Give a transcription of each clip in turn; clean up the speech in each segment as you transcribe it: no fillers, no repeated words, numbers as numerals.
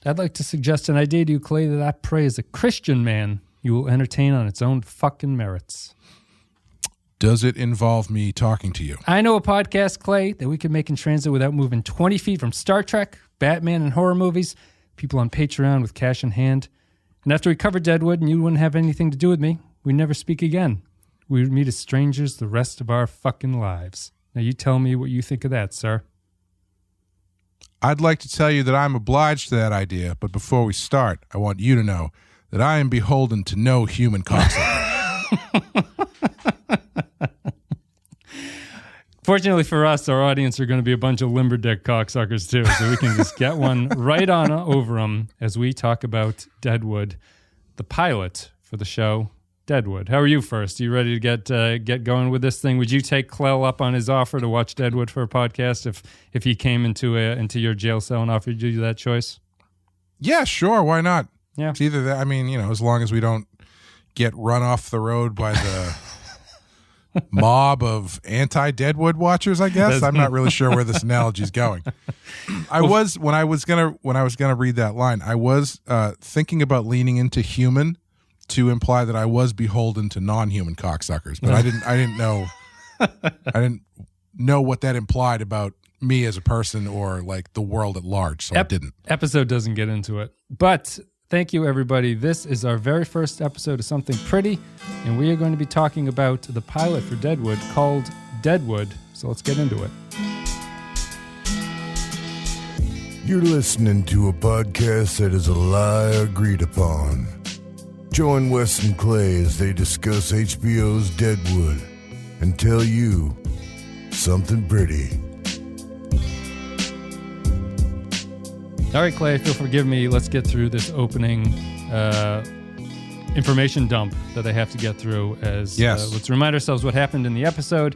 I'd like to suggest an idea to you, Clay, that I pray as a Christian man you will entertain on its own fucking merits. Does it involve me talking to you? I know a podcast, Clay, that we could make in transit without moving 20 feet from Star Trek, Batman, and horror movies, people on Patreon with cash in hand. And after we cover Deadwood and you wouldn't have anything to do with me, we'd never speak again. We would meet as strangers the rest of our fucking lives. Now you tell me what you think of that, sir. I'd like to tell you that I'm obliged to that idea, but before we start, I want you to know that I am beholden to no human cocksucker. Fortunately for us, our audience are going to be a bunch of limberdick cocksuckers too, so we can just get one right on over them as we talk about Deadwood, the pilot for the show Deadwood. How are you first? Are you ready to get going with this thing? Would you take Clell up on his offer to watch Deadwood for a podcast if he came into your jail cell and offered you that choice? Yeah, sure. Why not? Yeah. It's either that. I mean, as long as we don't get run off the road by the mob of anti-Deadwood watchers, I guess. I'm not really sure where this analogy is going. When I was gonna read that line, I was thinking about leaning into human to imply that I was beholden to non-human cocksuckers, but I didn't know what that implied about me as a person or like the world at large, so I didn't. Episode doesn't get into it, but thank you, everybody. This is our very first episode of Something Pretty, and we are going to be talking about the pilot for Deadwood called Deadwood. So let's get into it. You're listening to a podcast that is a lie agreed upon. Join Wes and Clay as they discuss HBO's Deadwood and tell you something pretty. All right, Clay, if you'll forgive me, let's get through this opening information dump that I have to get through. Let's remind ourselves what happened in the episode,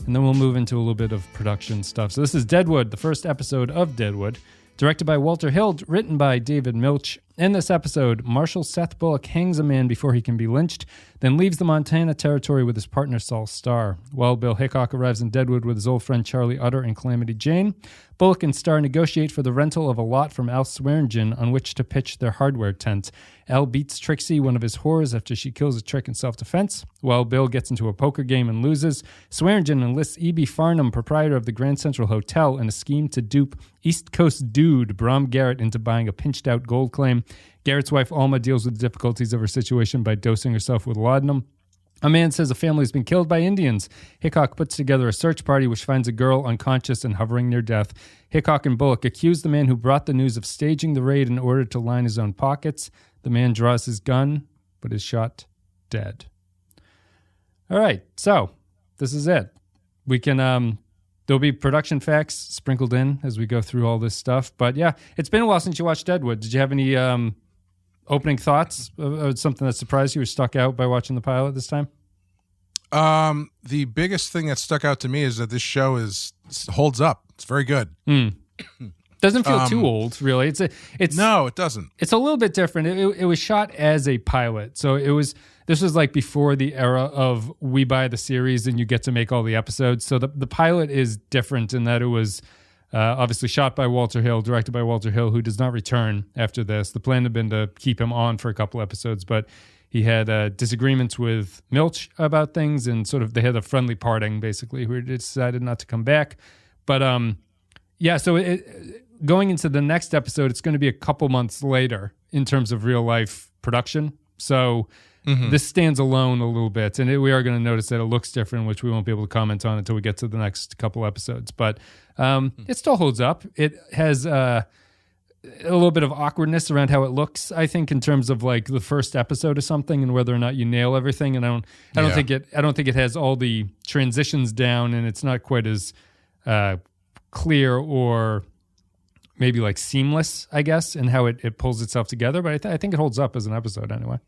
and then we'll move into a little bit of production stuff. So this is Deadwood, the first episode of Deadwood, directed by Walter Hill, written by David Milch. In this episode, Marshal Seth Bullock hangs a man before he can be lynched, then leaves the Montana Territory with his partner Saul Starr. Wild Bill Hickok arrives in Deadwood with his old friend Charlie Utter and Calamity Jane. Bullock and Starr negotiate for the rental of a lot from Al Swearengen on which to pitch their hardware tent. Al beats Trixie, one of his whores, after she kills a trick in self-defense. While Bill gets into a poker game and loses, Swearengen enlists E.B. Farnham, proprietor of the Grand Central Hotel, in a scheme to dupe East Coast dude Brom Garrett into buying a pinched-out gold claim. Garrett's wife Alma deals with the difficulties of her situation by dosing herself with laudanum. A man says a family has been killed by Indians. Hickok puts together a search party which finds a girl unconscious and hovering near death. Hickok and Bullock accuse the man who brought the news of staging the raid in order to line his own pockets. The man draws his gun, but is shot dead. All right, so this is it. We can, there'll be production facts sprinkled in as we go through all this stuff. But yeah, it's been a while since you watched Deadwood. Did you have any opening thoughts of something that surprised you or stuck out by watching the pilot this time? The biggest thing that stuck out to me is that this show holds up. It's very good. Doesn't feel too old, really. No, it doesn't. It's a little bit different. It was shot as a pilot, so this was like before the era of we buy the series and you get to make all the episodes. So the pilot is different in that it was obviously shot by Walter Hill, directed by Walter Hill, who does not return after this. The plan had been to keep him on for a couple episodes, but he had disagreements with Milch about things, and sort of they had a friendly parting, basically, who decided not to come back. But so going into the next episode, it's going to be a couple months later in terms of real life production. So this stands alone a little bit, and we are going to notice that it looks different, which we won't be able to comment on until we get to the next couple episodes. But it still holds up. It has a little bit of awkwardness around how it looks, I think, in terms of like the first episode of something and whether or not you nail everything. And I don't think it has all the transitions down, and it's not quite as clear or maybe like seamless, I guess, in how it pulls itself together. But I think it holds up as an episode anyway.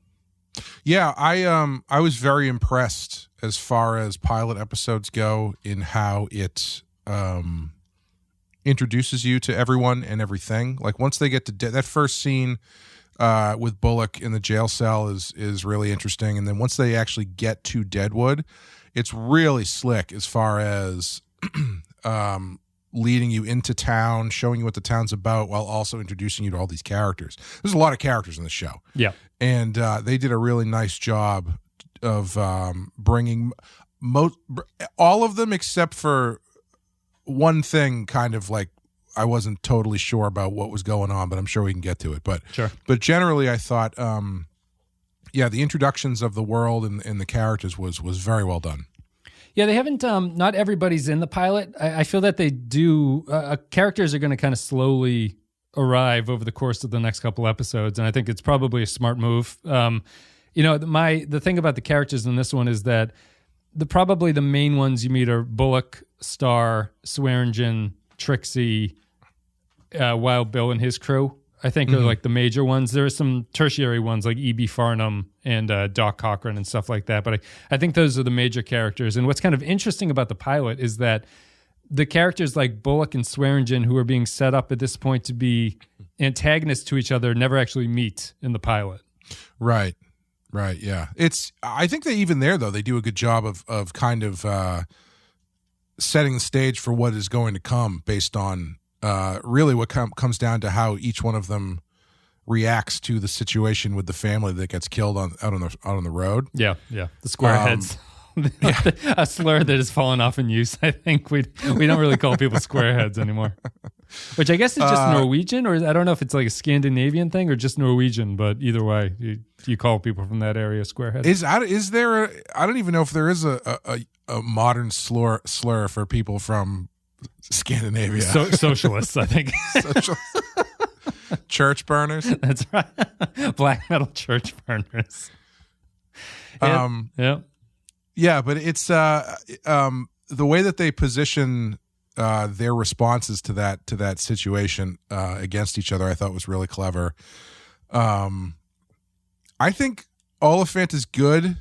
Yeah, I was very impressed as far as pilot episodes go in how it introduces you to everyone and everything. Like once they get to that first scene with Bullock in the jail cell is really interesting, and then once they actually get to Deadwood, it's really slick as far as leading you into town, showing you what the town's about, while also introducing you to all these characters. There's a lot of characters in the show. Yeah. And they did a really nice job of bringing all of them except for one thing, kind of like I wasn't totally sure about what was going on, but I'm sure we can get to it. But sure. But generally, I thought, the introductions of the world and the characters was very well done. Yeah, they haven't. Not everybody's in the pilot. I feel that they do. Characters are going to kind of slowly arrive over the course of the next couple episodes, and I think it's probably a smart move. The thing about the characters in this one is that probably the main ones you meet are Bullock, Star, Swearengen, Trixie, Wild Bill, and his crew. I think are like the major ones. There are some tertiary ones like E.B. Farnham and Doc Cochran and stuff like that. But I think those are the major characters. And what's kind of interesting about the pilot is that the characters like Bullock and Swearengen, who are being set up at this point to be antagonists to each other, never actually meet in the pilot. Right, yeah. I think they even there, though, they do a good job of kind of setting the stage for what is going to come based on really what comes down to how each one of them reacts to the situation with the family that gets killed out on the road. Yeah. The squareheads. A slur that has fallen off in use. I think we don't really call people squareheads anymore. Which I guess is just Norwegian, or I don't know if it's like a Scandinavian thing or just Norwegian, but either way, you call people from that area squareheads. Is there I don't even know if there is a modern slur for people from Scandinavia. Socialists, I think. Church burners. That's right. Black metal church burners. Yeah, but it's the way that they position their responses to that situation against each other, I thought was really clever. I think Oliphant is good.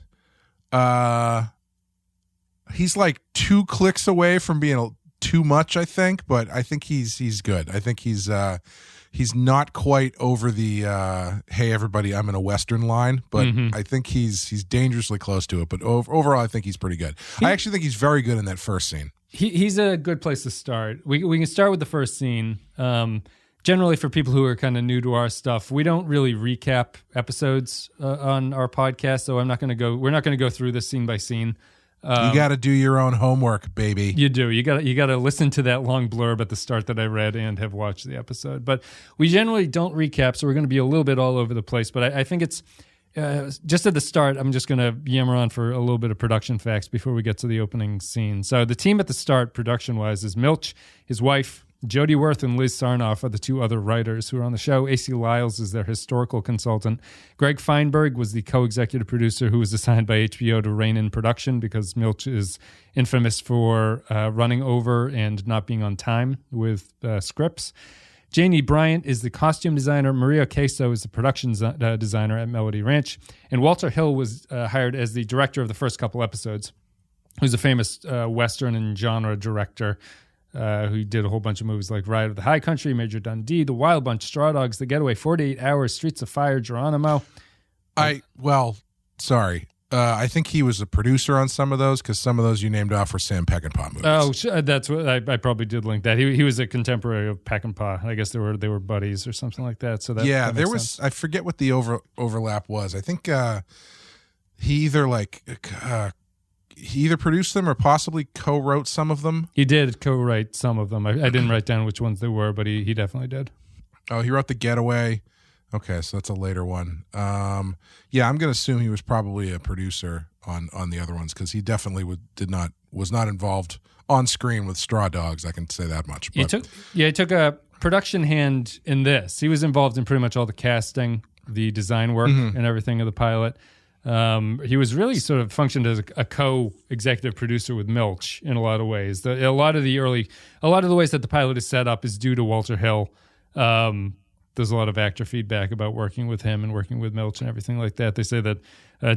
He's like 2 clicks away from being too much, I think, but I think he's good. I think he's not quite over the hey everybody, I'm in a Western line, but I think he's dangerously close to it. But overall, I think he's pretty good. I actually think he's very good in that first scene. He's a good place to start. We can start with the first scene. Generally, for people who are kind of new to our stuff, we don't really recap episodes on our podcast, so we're not going to go through this scene by scene. You got to do your own homework, baby. You do. You got to listen to that long blurb at the start that I read and have watched the episode. But we generally don't recap, so we're going to be a little bit all over the place. But I think it's just at the start, I'm just going to yammer on for a little bit of production facts before we get to the opening scene. So the team at the start, production-wise, is Milch, his wife, Jody Worth and Liz Sarnoff are the 2 other writers who are on the show. A.C. Lyles is their historical consultant. Greg Feinberg was the co-executive producer who was assigned by HBO to rein in production because Milch is infamous for running over and not being on time with scripts. Janie Bryant is the costume designer. Maria Queso is the production designer at Melody Ranch. And Walter Hill was hired as the director of the first couple episodes, who's a famous Western and genre director who did a whole bunch of movies like Ride of the High Country, Major Dundee, The Wild Bunch, Straw Dogs, The Getaway, 48 Hours, Streets of Fire, Geronimo. Sorry. I think he was a producer on some of those because some of those you named off were Sam Peckinpah movies. Oh, that's what I probably did link that. He was a contemporary of Peckinpah. I guess they were buddies or something like that. So that there was sense. I forget what the overlap was. I think he either produced them or possibly co-wrote some of them. He did co-write some of them. I didn't write down which ones they were, but he definitely did. Oh, he wrote The Getaway. Okay, so that's a later one. I'm going to assume he was probably a producer on the other ones because he definitely was not involved on screen with Straw Dogs. I can say that much. But. He took a production hand in this. He was involved in pretty much all the casting, the design work, and everything of the pilot. He was really sort of functioned as a co-executive producer with Milch in a lot of ways. A lot of the ways that the pilot is set up is due to Walter Hill. There's a lot of actor feedback about working with him and working with Milch and everything like that. They say that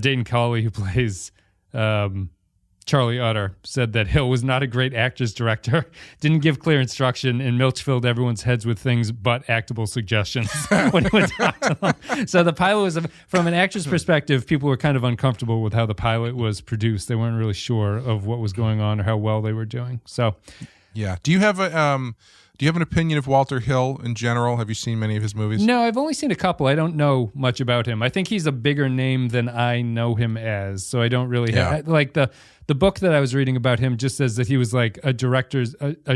Dayton Cawley, who plays Charlie Utter, said that Hill was not a great actor's director, didn't give clear instruction, and Milch filled everyone's heads with things but actable suggestions when he would talk to them. So the pilot was, from an actor's perspective, people were kind of uncomfortable with how the pilot was produced. They weren't really sure of what was going on or how well they were doing. So Yeah. Do you have an opinion of Walter Hill in general? Have you seen many of his movies? No, I've only seen a couple. I don't know much about him. I think he's a bigger name than I know him as, so I don't really have... Like, the book that I was reading about him just says that he was like a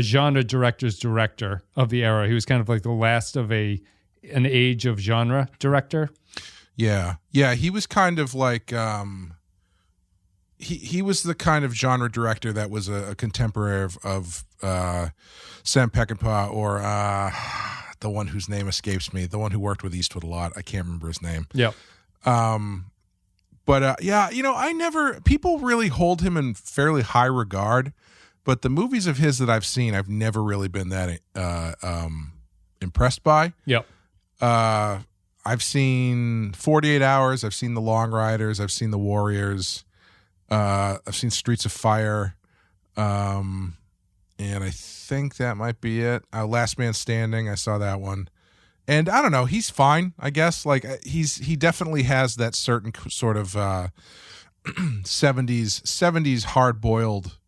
genre director's director of the era. He was kind of like the last of an age of genre director. Yeah. Yeah, he was kind of like... He was the kind of genre director that was a contemporary of Sam Peckinpah or the one whose name escapes me, the one who worked with Eastwood a lot. I can't remember his name. Yeah. But people really hold him in fairly high regard, but the movies of his that I've seen, I've never really been that impressed by. Yep. I've seen 48 Hours. I've seen The Long Riders. I've seen The Warriors. I've seen Streets of Fire, and I think that might be it. Last Man Standing, I saw that one, and I don't know. He's fine, I guess. Like he definitely has that certain sort of 70s hard boiled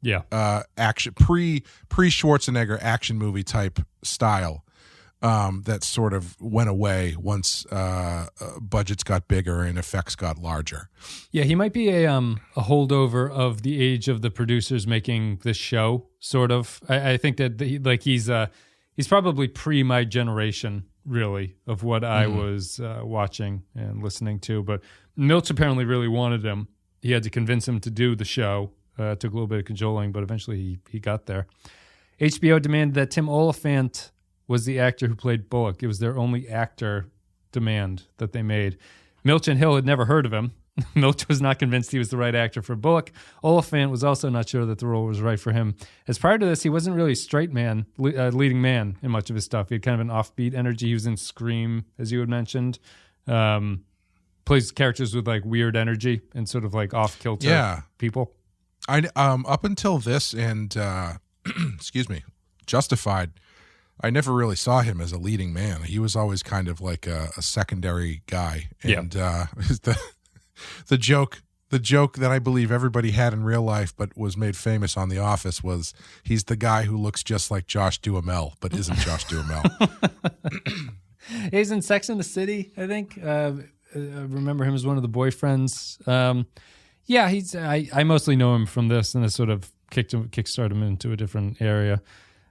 action pre Schwarzenegger action movie type style. That sort of went away once budgets got bigger and effects got larger. Yeah, he might be a holdover of the age of the producers making this show, sort of. I think that he's probably pre my generation, really, of what I was watching and listening to. But Milch apparently really wanted him. He had to convince him to do the show. It took a little bit of cajoling, but eventually he got there. HBO demanded that Tim Oliphant was the actor who played Bullock. It was their only actor demand that they made. Milch and Hill had never heard of him. Milch was not convinced he was the right actor for Bullock. Oliphant was also not sure that the role was right for him. As prior to this, he wasn't really a straight man, leading man in much of his stuff. He had kind of an offbeat energy. He was in Scream, as you had mentioned. Plays characters with like weird energy and sort of like off-kilter people. Up until this and, excuse me, Justified, I never really saw him as a leading man. He was always kind of like a secondary guy. And the joke that I believe everybody had in real life but was made famous on The Office was he's the guy who looks just like Josh Duhamel but isn't Josh Duhamel. He's in Sex and the City, I think. I remember him as one of the boyfriends. I mostly know him from this, and this sort of kickstarted him into a different area.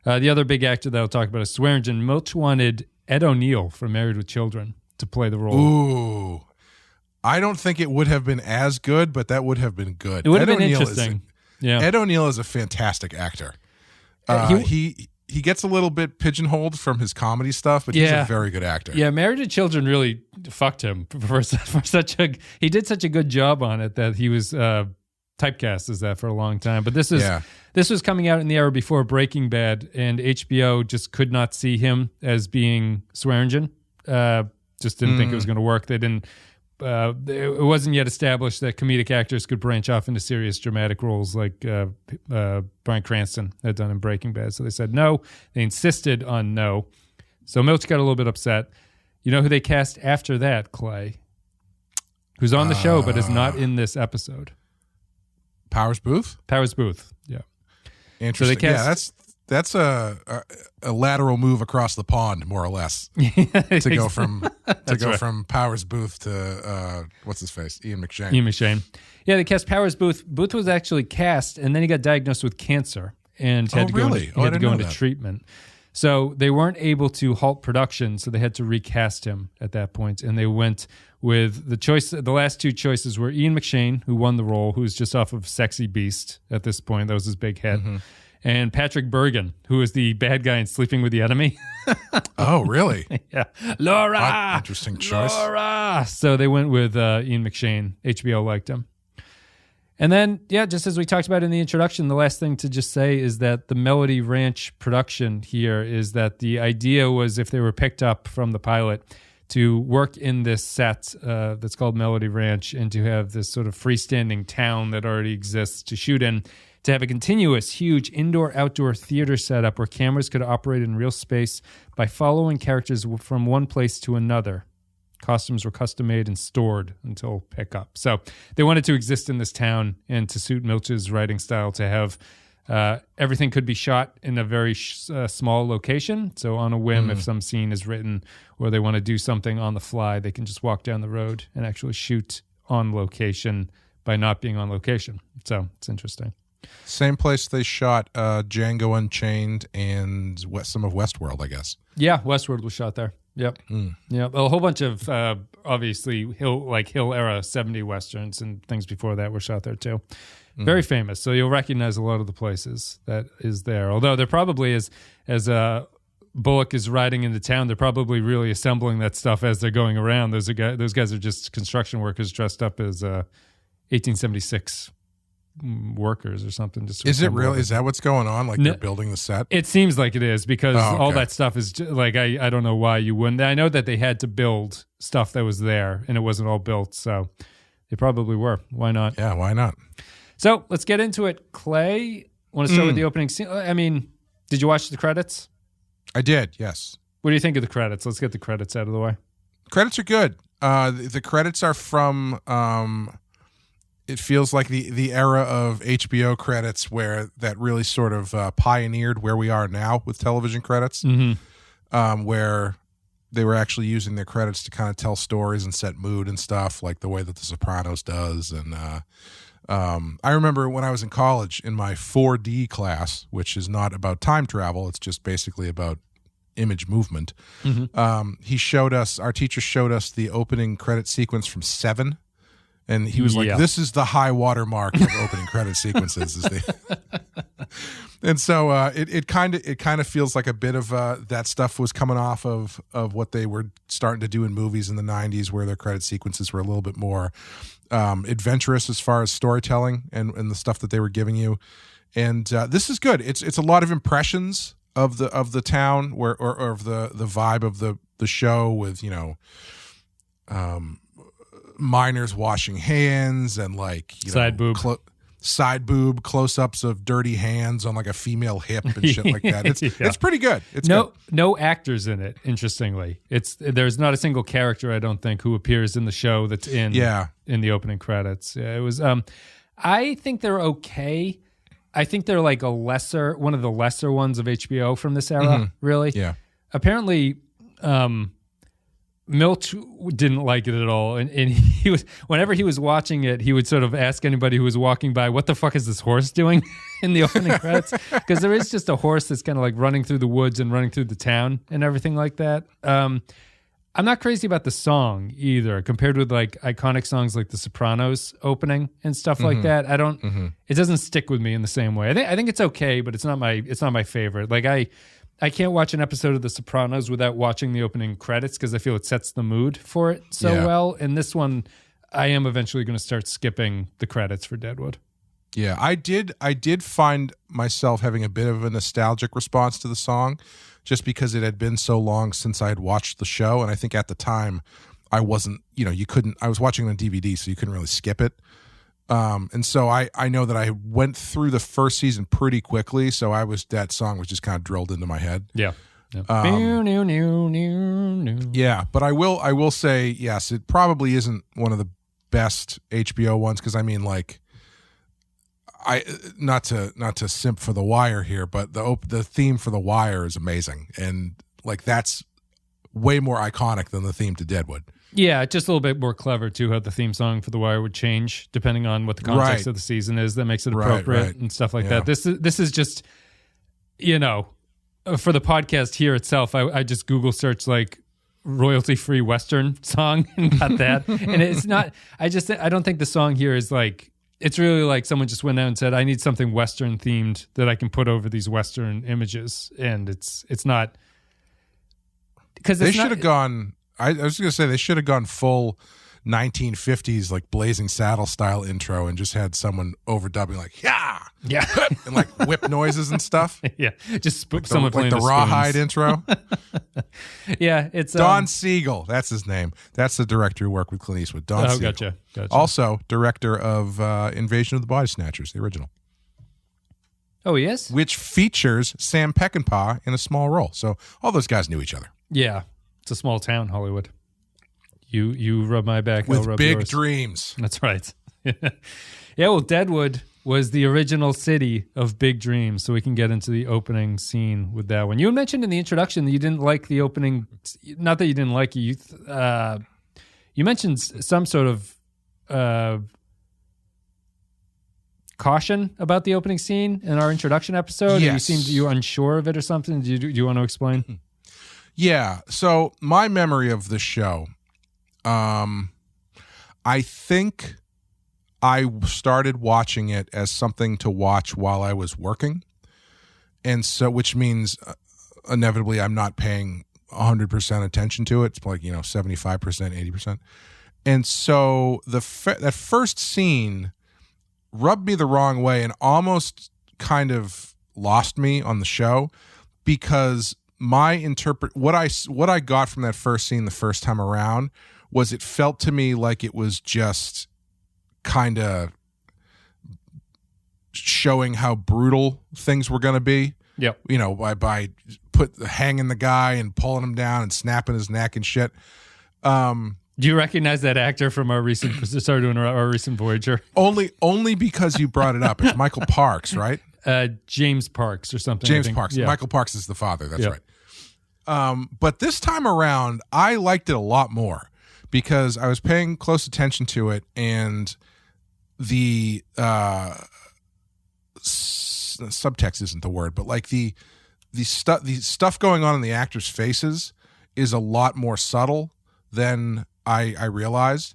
The other big actor that I'll talk about is Swearengen. Milch wanted Ed O'Neill from Married with Children to play the role. Ooh. I don't think it would have been as good, but that would have been good. It would have been interesting. Ed O'Neill is a fantastic actor. He gets a little bit pigeonholed from his comedy stuff, but he's a very good actor. Yeah, Married with Children really fucked him for such a... He did such a good job on it that he was... typecast as that for a long time, but this was coming out in the era before Breaking Bad, and HBO just could not see him as being Swearengen. Just didn't think it was going to work. They didn't. It wasn't yet established that comedic actors could branch off into serious dramatic roles like Bryan Cranston had done in Breaking Bad. So they said no. They insisted on no. So Milch got a little bit upset. You know who they cast after that, Clay? Who's on the show but is not in this episode? Powers Booth? Powers Booth, yeah. Interesting. So they cast, that's a lateral move across the pond, more or less, to go from Powers Booth to what's his face, Ian McShane. Yeah, they cast Powers Booth. Booth was actually cast, and then he got diagnosed with cancer and had to go into treatment. So they weren't able to halt production, so they had to recast him at that point, and they went with the choice. The last two choices were Ian McShane, who won the role, who was just off of Sexy Beast at this point. That was his big hit. Mm-hmm. And Patrick Bergen, who was the bad guy in Sleeping with the Enemy. Oh, really? Yeah. Laura! Interesting choice. Laura! So they went with Ian McShane. HBO liked him. And then, just as we talked about in the introduction, the last thing to just say is that the Melody Ranch production here is that the idea was, if they were picked up from the pilot, to work in this set that's called Melody Ranch and to have this sort of freestanding town that already exists to shoot in, to have a continuous, huge indoor-outdoor theater setup where cameras could operate in real space by following characters from one place to another. Costumes were custom-made and stored until pickup. So they wanted to exist in this town, and to suit Milch's writing style, to have Everything could be shot in a very small location. So on a whim, if some scene is written or they want to do something on the fly, they can just walk down the road and actually shoot on location by not being on location. So it's interesting. Same place they shot Django Unchained and some of Westworld, I guess. Yeah, Westworld was shot there. Yep. Yeah, a whole bunch of obviously Hill era 70 westerns and things before that were shot there too. Very famous. So you'll recognize a lot of the places that is there. Although there probably is, as Bullock is riding into town, they're probably really assembling that stuff as they're going around. Those guys are just construction workers dressed up as 1876 workers or something. Is it really? Is that what's going on? Like they're building the set? It seems like it is because all that stuff is like, I don't know why you wouldn't. I know that they had to build stuff that was there and it wasn't all built. So they probably were. Why not? Yeah, why not? So let's get into it. Clay, want to start with the opening scene? I mean, did you watch the credits? I did, yes. What do you think of the credits? Let's get the credits out of the way. Credits are good. The credits are from... it feels like the era of HBO credits where that really sort of pioneered where we are now with television credits, where they were actually using their credits to kind of tell stories and set mood and stuff, like the way that The Sopranos does. And I remember when I was in college in my 4D class, which is not about time travel, it's just basically about image movement. He showed us, our teacher showed us the opening credit sequence from Seven. And he was like, "This is the high water mark of opening credit sequences." And so it kind of feels like a bit of that stuff was coming off of what they were starting to do in movies in the 90s, where their credit sequences were a little bit more adventurous as far as storytelling and the stuff that they were giving you. And this is good. It's a lot of impressions of the town or of the vibe of the show with miners washing hands and side boob close-ups of dirty hands on like a female hip and shit like that. It's pretty good. It's no actors in it. Interestingly, there's not a single character, I don't think, who appears in the show that's in the opening credits. Yeah, it was. I think they're okay. I think they're like one of the lesser ones of HBO from this era. Really. Yeah. Apparently. Milch didn't like it at all, and he was, whenever he was watching it, he would sort of ask anybody who was walking by, "What the fuck is this horse doing?" in the opening credits, because there is just a horse that's kind of like running through the woods and running through the town and everything like that. I'm not crazy about the song either, compared with like iconic songs like The Sopranos opening and stuff like that. I don't. It doesn't stick with me in the same way. I think it's okay, but it's not my favorite. Like I can't watch an episode of The Sopranos without watching the opening credits because I feel it sets the mood for it so well. And this one, I am eventually going to start skipping the credits for Deadwood. Yeah, I did find myself having a bit of a nostalgic response to the song just because it had been so long since I had watched the show. And I think at the time I wasn't, I was watching it on DVD, so you couldn't really skip it. And so I know that I went through the first season pretty quickly, so that song was just kind of drilled into my head. Yeah. Yeah, but I will say, yes, it probably isn't one of the best HBO ones, because I mean, like, not to simp for The Wire here, but the theme for The Wire is amazing, and like that's way more iconic than the theme to Deadwood. Yeah, just a little bit more clever, too, how the theme song for The Wire would change depending on what the context of the season is. That makes it appropriate and stuff like that. This is just, for the podcast here itself, I just Google search like royalty-free Western song and got that. And it's not, I don't think the song here is like, it's really like someone just went out and said, I need something Western themed that I can put over these Western images. And it's not, because they should have gone... I was going to say they should have gone full 1950s like Blazing Saddle style intro and just had someone overdubbing like yeah and like whip noises and stuff. Yeah, just like someone playing the Rawhide intro. Yeah, it's Don Siegel. That's his name. That's the director who worked with Clint Eastwood. Don Siegel. Gotcha. Also director of Invasion of the Body Snatchers, the original. Oh, he is? Which features Sam Peckinpah in a small role. So all those guys knew each other. Yeah. It's a small town, Hollywood. You rub my back, with I'll rub big yours. Dreams. That's right. Yeah, well, Deadwood, was the original city of Big Dreams. So we can get into the opening scene with that one. You had mentioned in the introduction that you didn't like the opening. Not that you didn't like it. You mentioned some sort of caution about the opening scene in our introduction episode. Yes. You were unsure of it or something. Do you want to explain? Yeah. So my memory of the show, I think I started watching it as something to watch while I was working. And so, which means inevitably I'm not paying 100% attention to it. It's like, 75%, 80%. And so that first scene rubbed me the wrong way and almost kind of lost me on the show, because what I got from that first scene the first time around was it felt to me like it was just kind of showing how brutal things were going to be. Yep. By hanging the guy and pulling him down and snapping his neck and shit. Do you recognize that actor from our recent Voyager? Only because you brought it up. It's Michael Parks, right? James Parks or something. James Parks. Yeah. Michael Parks is the father. That's right. But this time around, I liked it a lot more because I was paying close attention to it, and the subtext isn't the word, but like the stuff going on in the actors' faces is a lot more subtle than I realized,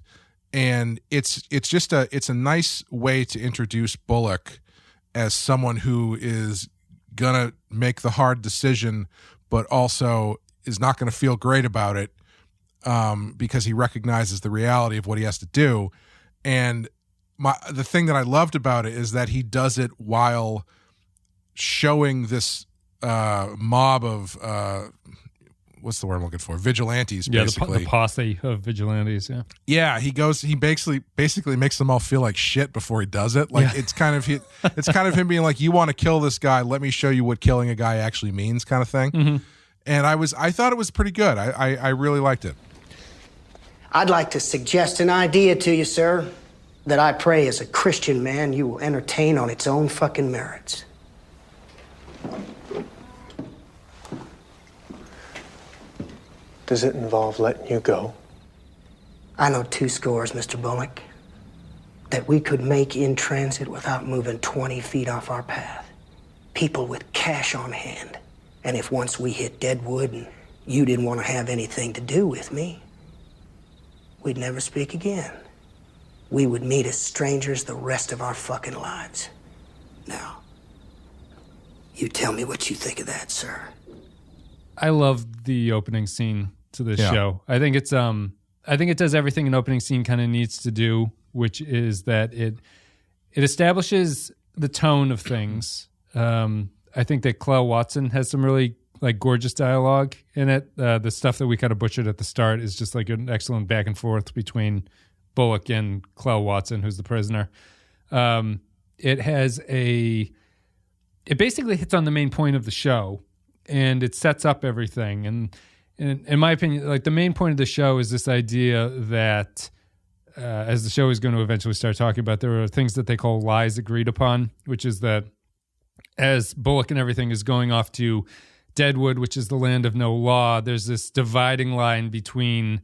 and it's a nice way to introduce Bullock as someone who is gonna make the hard decision, but also is not gonna feel great about it, because he recognizes the reality of what he has to do. And the thing that I loved about it is that he does it while showing this mob of what's the word I'm looking for? Vigilantes, basically. The posse of vigilantes, Yeah, he basically makes them all feel like shit before he does it. Like it's kind of him being like, you want to kill this guy, let me show you what killing a guy actually means, kind of thing. Mm-hmm. And I thought it was pretty good. I really liked it. I'd like to suggest an idea to you, sir, that I pray as a Christian man you will entertain on its own fucking merits. Does it involve letting you go? I know 2 scores, Mr. Bullock, that we could make in transit without moving 20 feet off our path. People with cash on hand. And if once we hit Deadwood and you didn't want to have anything to do with me, we'd never speak again. We would meet as strangers the rest of our fucking lives. Now, you tell me what you think of that, sir. I love the opening scene to this show. I think it does everything an opening scene kind of needs to do, which is that it establishes the tone of things. I think that Clell Watson has some really gorgeous dialogue in it. The stuff that we kind of butchered at the start is just like an excellent back and forth between Bullock and Clell Watson, who's the prisoner. It basically hits on the main point of the show, and it sets up everything. And in my opinion, the main point of the show is this idea that, as the show is going to eventually start talking about, there are things that they call lies agreed upon, which is that as Bullock and everything is going off to Deadwood, which is the land of no law, there's this dividing line between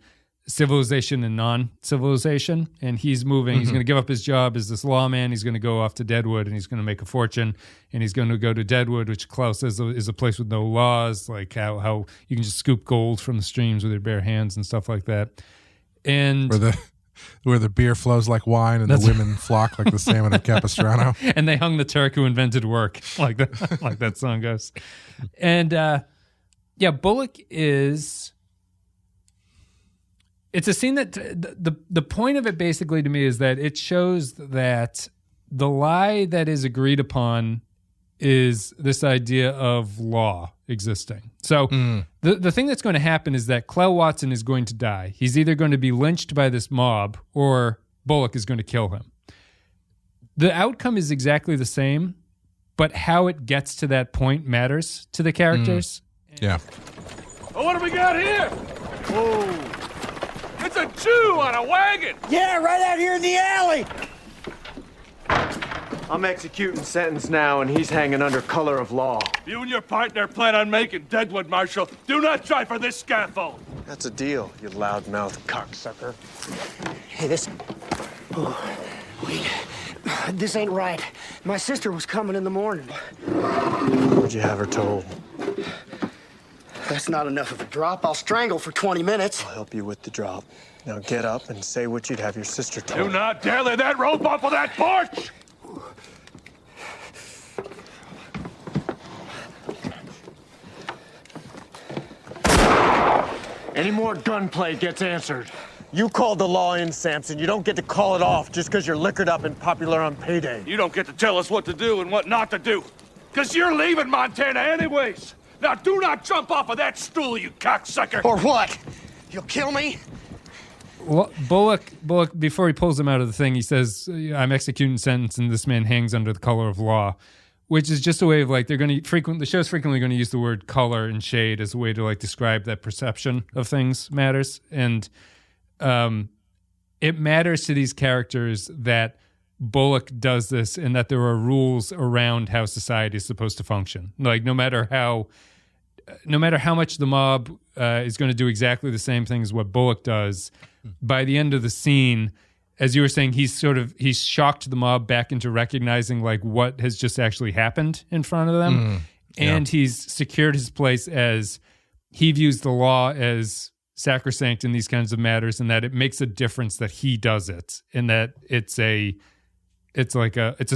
civilization and non-civilization, and he's moving. Mm-hmm. He's going to give up his job as this lawman. He's going to go off to Deadwood, and he's going to make a fortune, and he's going to go to Deadwood, which Klaus says is a place with no laws, like how you can just scoop gold from the streams with your bare hands and stuff like that. And where the beer flows like wine and the women flock like the salmon at Capistrano. And they hung the Turk who invented work, like that song goes. And Bullock is... It's a scene that the point of it basically to me is that it shows that the lie that is agreed upon is this idea of law existing. So the thing that's going to happen is that Clell Watson is going to die. He's either going to be lynched by this mob or Bullock is going to kill him. The outcome is exactly the same, but how it gets to that point matters to the characters. Yeah. Well, what do we got here? Whoa. It's a Jew on a wagon! Yeah, right out here in the alley! I'm executing sentence now, and he's hanging under color of law. You and your partner plan on making Deadwood, Marshal. Do not try for this scaffold. That's a deal, you loudmouth cocksucker. Hey, this ain't right. My sister was coming in the morning. What'd you have her told? That's not enough of a drop. I'll strangle for 20 minutes. I'll help you with the drop. Now get up and say what you'd have your sister told. Do not dare lay that rope off of that porch! Any more gunplay gets answered. You called the law in, Samson. You don't get to call it off just because you're liquored up and popular on payday. You don't get to tell us what to do and what not to do. Because you're leaving Montana anyways. Now do not jump off of that stool, you cocksucker. Or what? You'll kill me? Well, Bullock, before he pulls him out of the thing, he says, I'm executing sentence and this man hangs under the color of law, which is just a way of like, the show's frequently going to use the word color and shade as a way to like describe that perception of things matters. And it matters to these characters that Bullock does this and that there are rules around how society is supposed to function. Like no matter how much the mob is going to do exactly the same thing as what Bullock does, by the end of the scene, as you were saying, he's shocked the mob back into recognizing like what has just actually happened in front of them. And he's secured his place as he views the law as sacrosanct in these kinds of matters, and that it makes a difference that he does it, and that it's a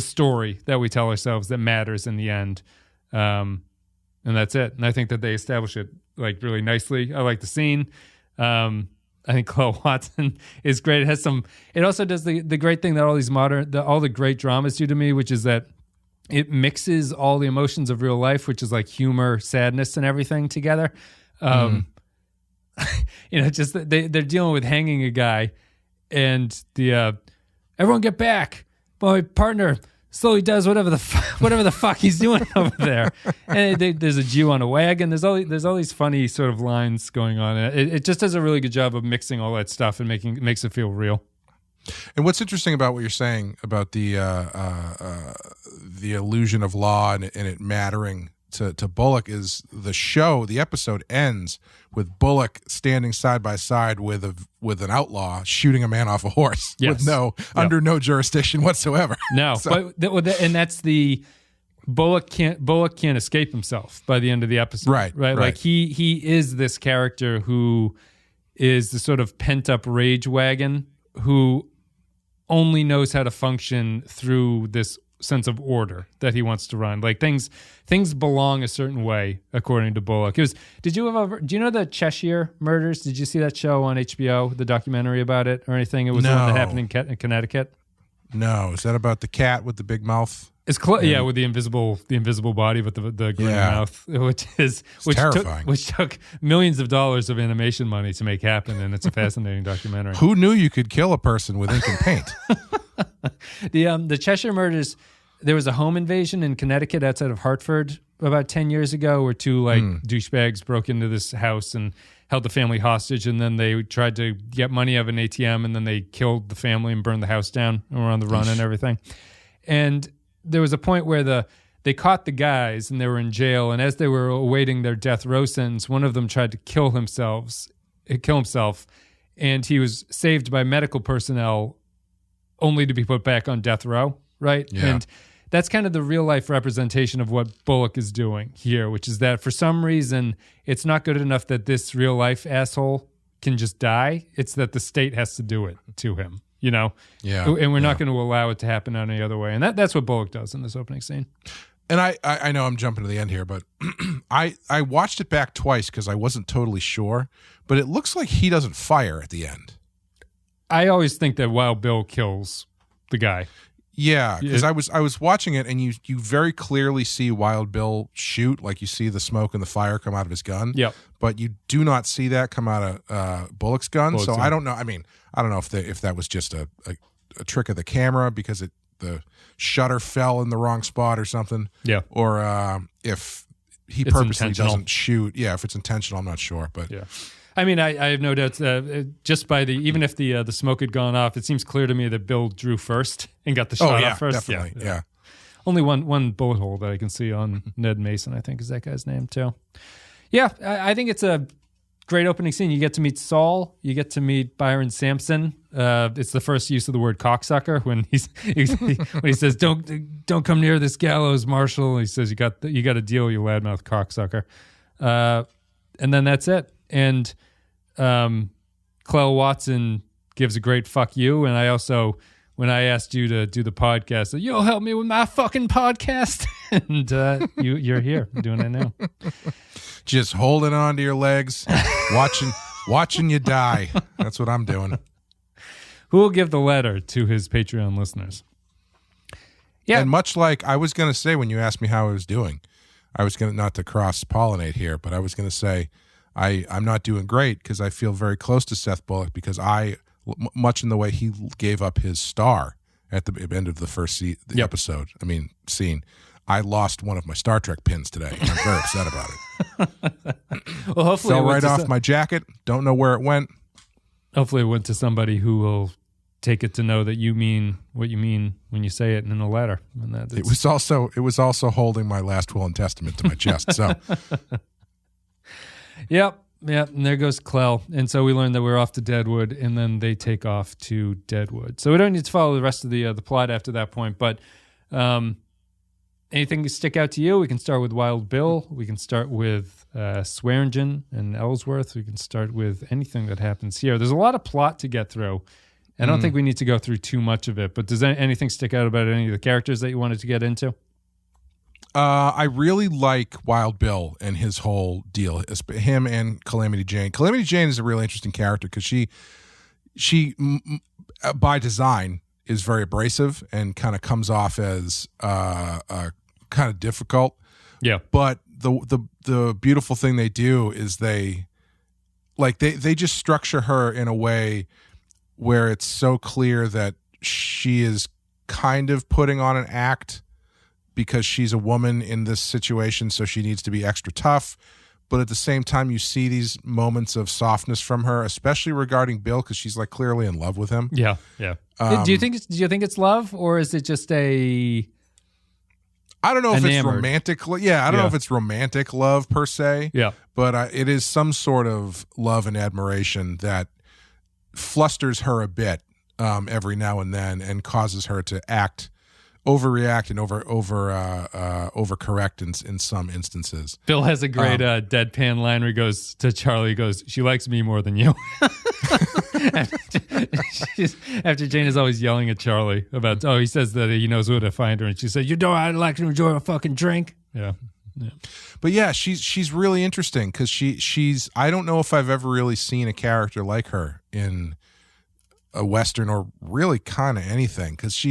story that we tell ourselves that matters in the end. And that's it. And I think that they establish it like really nicely. I like the scene. I think Chloe Watson is great. It also does the great thing that all the great dramas do to me, which is that it mixes all the emotions of real life, which is like humor, sadness, and everything together. Just they're dealing with hanging a guy, and everyone get back. My partner slowly does whatever the fuck he's doing over there, and there's a Jew on a wagon. There's all these funny sort of lines going on. It just does a really good job of mixing all that stuff and makes it feel real. And what's interesting about what you're saying about the illusion of law and it mattering to Bullock is the episode ends with Bullock standing side by side with an outlaw shooting a man off a horse under no jurisdiction whatsoever. No, and that's the Bullock can't escape himself by the end of the episode. Right. Like he is this character who is the sort of pent up rage wagon who only knows how to function through this sense of order that he wants to run. Like things belong a certain way according to Bullock. Do you know the Cheshire murders? Did you see that show on HBO, the documentary about it or anything? It was the one that happened in Connecticut. No, is that about the cat with the big mouth? It's with the invisible body with the green mouth, which terrifying. Which took millions of dollars of animation money to make happen, and it's a fascinating documentary. Who knew you could kill a person with ink and paint? The Cheshire murders. There was a home invasion in Connecticut outside of Hartford about 10 years ago, where two douchebags broke into this house and held the family hostage, and then they tried to get money out of an ATM, and then they killed the family and burned the house down and were on the run and everything. And there was a point where they caught the guys and they were in jail, and as they were awaiting their death row sentence, one of them tried to kill himself, and he was saved by medical personnel only to be put back on death row, right? Yeah. And that's kind of the real life representation of what Bullock is doing here, which is that for some reason, it's not good enough that this real life asshole can just die. It's that the state has to do it to him, Yeah. And we're not going to allow it to happen any other way. And that's what Bullock does in this opening scene. And I know I'm jumping to the end here, but I watched it back twice because I wasn't totally sure, but it looks like he doesn't fire at the end. I always think that Wild Bill kills the guy. Yeah, because I was watching it, and you very clearly see Wild Bill shoot, like you see the smoke and the fire come out of his gun. Yep. But you do not see that come out of Bullock's gun. I don't know. I mean, I don't know if that was just a trick of the camera because the shutter fell in the wrong spot or something. Yeah. Or if he purposely doesn't shoot. Yeah, if it's intentional, I'm not sure. But yeah. I mean, I have no doubts. Just by even if the smoke had gone off, it seems clear to me that Bill drew first and got the shot off first. Definitely, yeah. only one bullet hole that I can see on Ned Mason, I think is that guy's name too. Yeah, I think it's a great opening scene. You get to meet Saul. You get to meet Byron Sampson. It's the first use of the word cocksucker when when he says, "Don't come near this gallows, Marshal." He says, "You got a deal, you loudmouth cocksucker," and then that's it. And Clell Watson gives a great fuck you. And I also, when I asked you to do the podcast, you'll help me with my fucking podcast, and you're here doing it now. Just holding on to your legs, watching you die. That's what I'm doing. Who will give the letter to his Patreon listeners? Yeah. And much like I was going to say when you asked me how I was doing, I was going to, not to cross-pollinate here, but I was going to say I'm not doing great because I feel very close to Seth Bullock because much in the way he gave up his star at the end of the first scene. I lost one of my Star Trek pins today. I'm very upset about it. Well, hopefully fell right off my jacket. Don't know where it went. Hopefully it went to somebody who will take it to know that you mean what you mean when you say it in a letter. And that it was also holding my last will and testament to my chest. So, Yep. And there goes Clell. And so we learned that we're off to Deadwood, and then they take off to Deadwood. So we don't need to follow the rest of the plot after that point. But anything stick out to you? We can start with Wild Bill. We can start with Swearengen and Ellsworth. We can start with anything that happens here. There's a lot of plot to get through. I don't think we need to go through too much of it. But does anything stick out about any of the characters that you wanted to get into? I really like Wild Bill and his whole deal. Him and Calamity Jane. Calamity Jane is a really interesting character because she by design is very abrasive and kind of comes off as kind of difficult. Yeah. But the beautiful thing they do is they just structure her in a way where it's so clear that she is kind of putting on an act because she's a woman in this situation, so she needs to be extra tough. But at the same time, you see these moments of softness from her, especially regarding Bill, because she's like clearly in love with him. Yeah. Do you think it's love, or is it just I don't know if it's romantic. Yeah, I don't know if it's romantic love per se. Yeah, but it is some sort of love and admiration that flusters her a bit every now and then and causes her to overreact and overcorrect in some instances. Bill has a great deadpan line where he goes to Charlie, he goes, "She likes me more than you." after Jane is always yelling at Charlie about, he says that he knows where to find her, and she said, "You know I'd like to enjoy a fucking drink." Yeah. But yeah, she's really interesting because she's I don't know if I've ever really seen a character like her in a Western or really kind of anything, because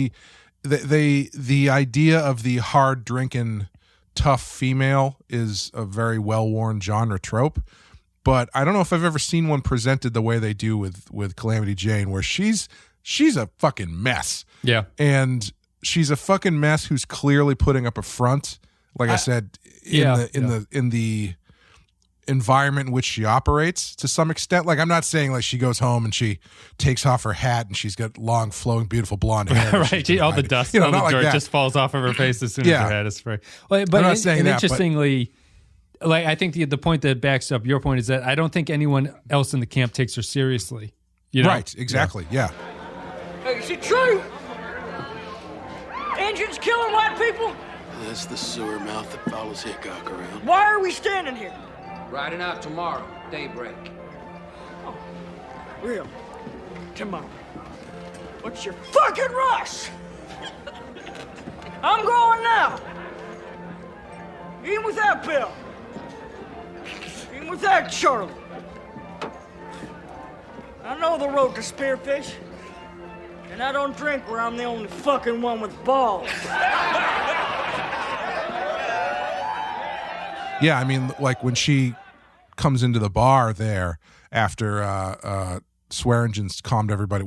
the idea of the hard drinking tough female is a very well-worn genre trope, but I don't know if I've ever seen one presented the way they do with Calamity Jane, where she's a fucking mess. Yeah. And she's a fucking mess who's clearly putting up a front, like I said, in the environment in which she operates to some extent. Like, I'm not saying like she goes home and she takes off her hat and she's got long, flowing, beautiful blonde hair. Right. All the dust, all the dirt just falls off of her face as soon as her hat is free. But I'm not saying that, interestingly, like, I think the point that backs up your point is that I don't think anyone else in the camp takes her seriously. You know? Right. Exactly. Yeah. Hey, is it true? Indians killing white people? That's the sewer mouth that follows Hickok around. Why are we standing here? Riding out tomorrow, daybreak. Oh, real? Tomorrow. What's your fucking rush? I'm going now. Even without Bill. Even without Charlie. I know the road to Spearfish. And I don't drink where I'm the only fucking one with balls. Yeah, I mean, like when she comes into the bar there after Swearengen's calmed everybody,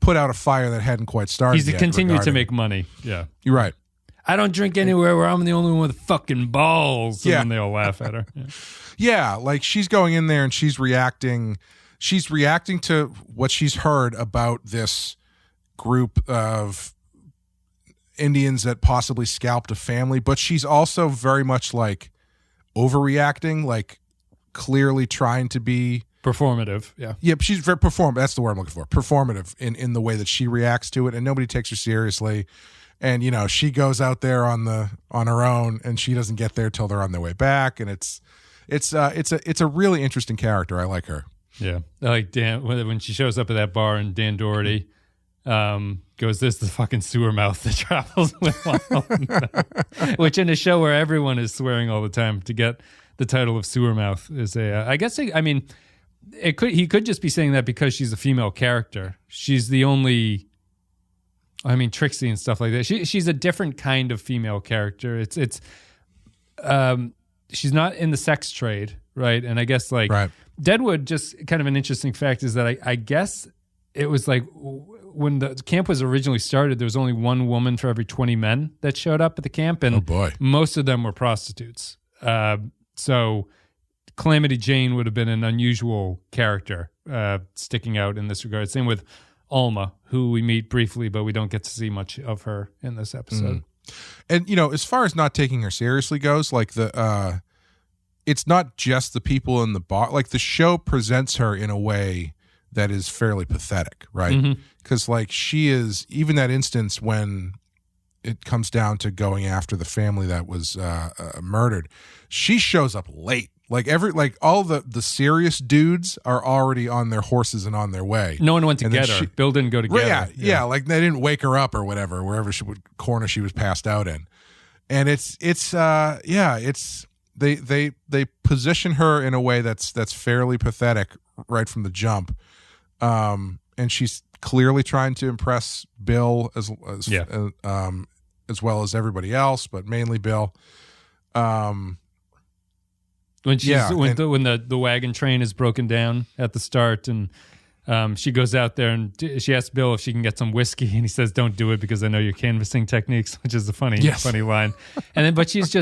put out a fire that hadn't quite started yet. He's continued to make money. Yeah. You're right. I don't drink anywhere where I'm the only one with fucking balls. And then they all laugh at her. Yeah, like she's going in there and she's reacting to what she's heard about this group of Indians that possibly scalped a family, but she's also very much like overreacting, like clearly trying to be performative. Yeah. Yeah, she's very that's the word I'm looking for. Performative in the way that she reacts to it, and nobody takes her seriously. And she goes out there on her own, and she doesn't get there till they're on their way back, and it's a really interesting character. I like her. Yeah. I like Dan when she shows up at that bar and Dan Doherty goes, "This is the fucking sewer mouth that travels with Wild." Which in a show where everyone is swearing all the time, to get the title of sewer mouth is he could just be saying that because she's a female character. She's the only, Trixie and stuff like that. She's a different kind of female character. She's not in the sex trade, right? And I guess right. Deadwood, just kind of an interesting fact is that I guess it was like when the camp was originally started, there was only one woman for every 20 men that showed up at the camp, and oh boy, most of them were prostitutes. So Calamity Jane would have been an unusual character sticking out in this regard. Same with Alma, who we meet briefly, but we don't get to see much of her in this episode. And as far as not taking her seriously goes, like it's not just the people in the bar. Like the show presents her in a way that is fairly pathetic, right? Because like she is, even that instance when it comes down to going after the family that was murdered, she shows up late. Like all the serious dudes are already on their horses and on their way. No one went to get her. Bill didn't go to get her. Yeah, like they didn't wake her up or whatever, wherever corner she was passed out in. And they position her in a way that's fairly pathetic right from the jump. And she's clearly trying to impress Bill as well as everybody else, but mainly Bill. When the wagon train is broken down at the start, and she goes out there and she asks Bill if she can get some whiskey, and he says, "Don't do it because I know your canvassing techniques," which is a funny line. And then, but she's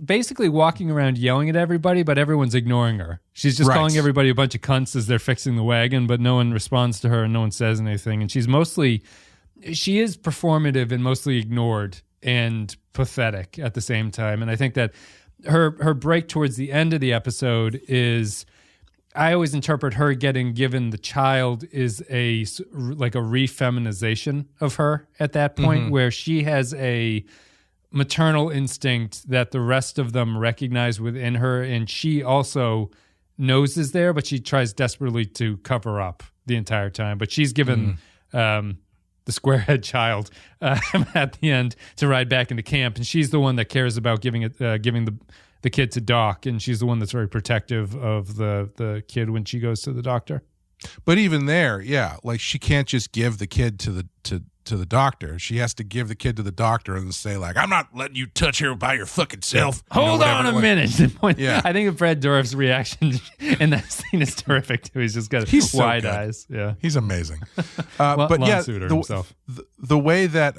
basically walking around yelling at everybody, but everyone's ignoring her. She's just calling everybody a bunch of cunts as they're fixing the wagon, but no one responds to her and no one says anything. And she is performative and mostly ignored and pathetic at the same time. And I think that her break towards the end of the episode is, I always interpret her getting given the child is a refeminization of her at that point, where she has a maternal instinct that the rest of them recognize within her, and she also knows is there, but she tries desperately to cover up the entire time. But she's given the squarehead child at the end to ride back into camp, and she's the one that cares about giving the kid to Doc, and she's the one that's very protective of the kid when she goes to the doctor. But even there, like she can't just give the kid to the doctor. She has to give the kid to the doctor and say, like, "I'm not letting you touch her by your fucking self." Hold on a minute. I think Brad Dourif's reaction in that scene is terrific too. He's just got wide eyes. Yeah, he's amazing. But himself. The way that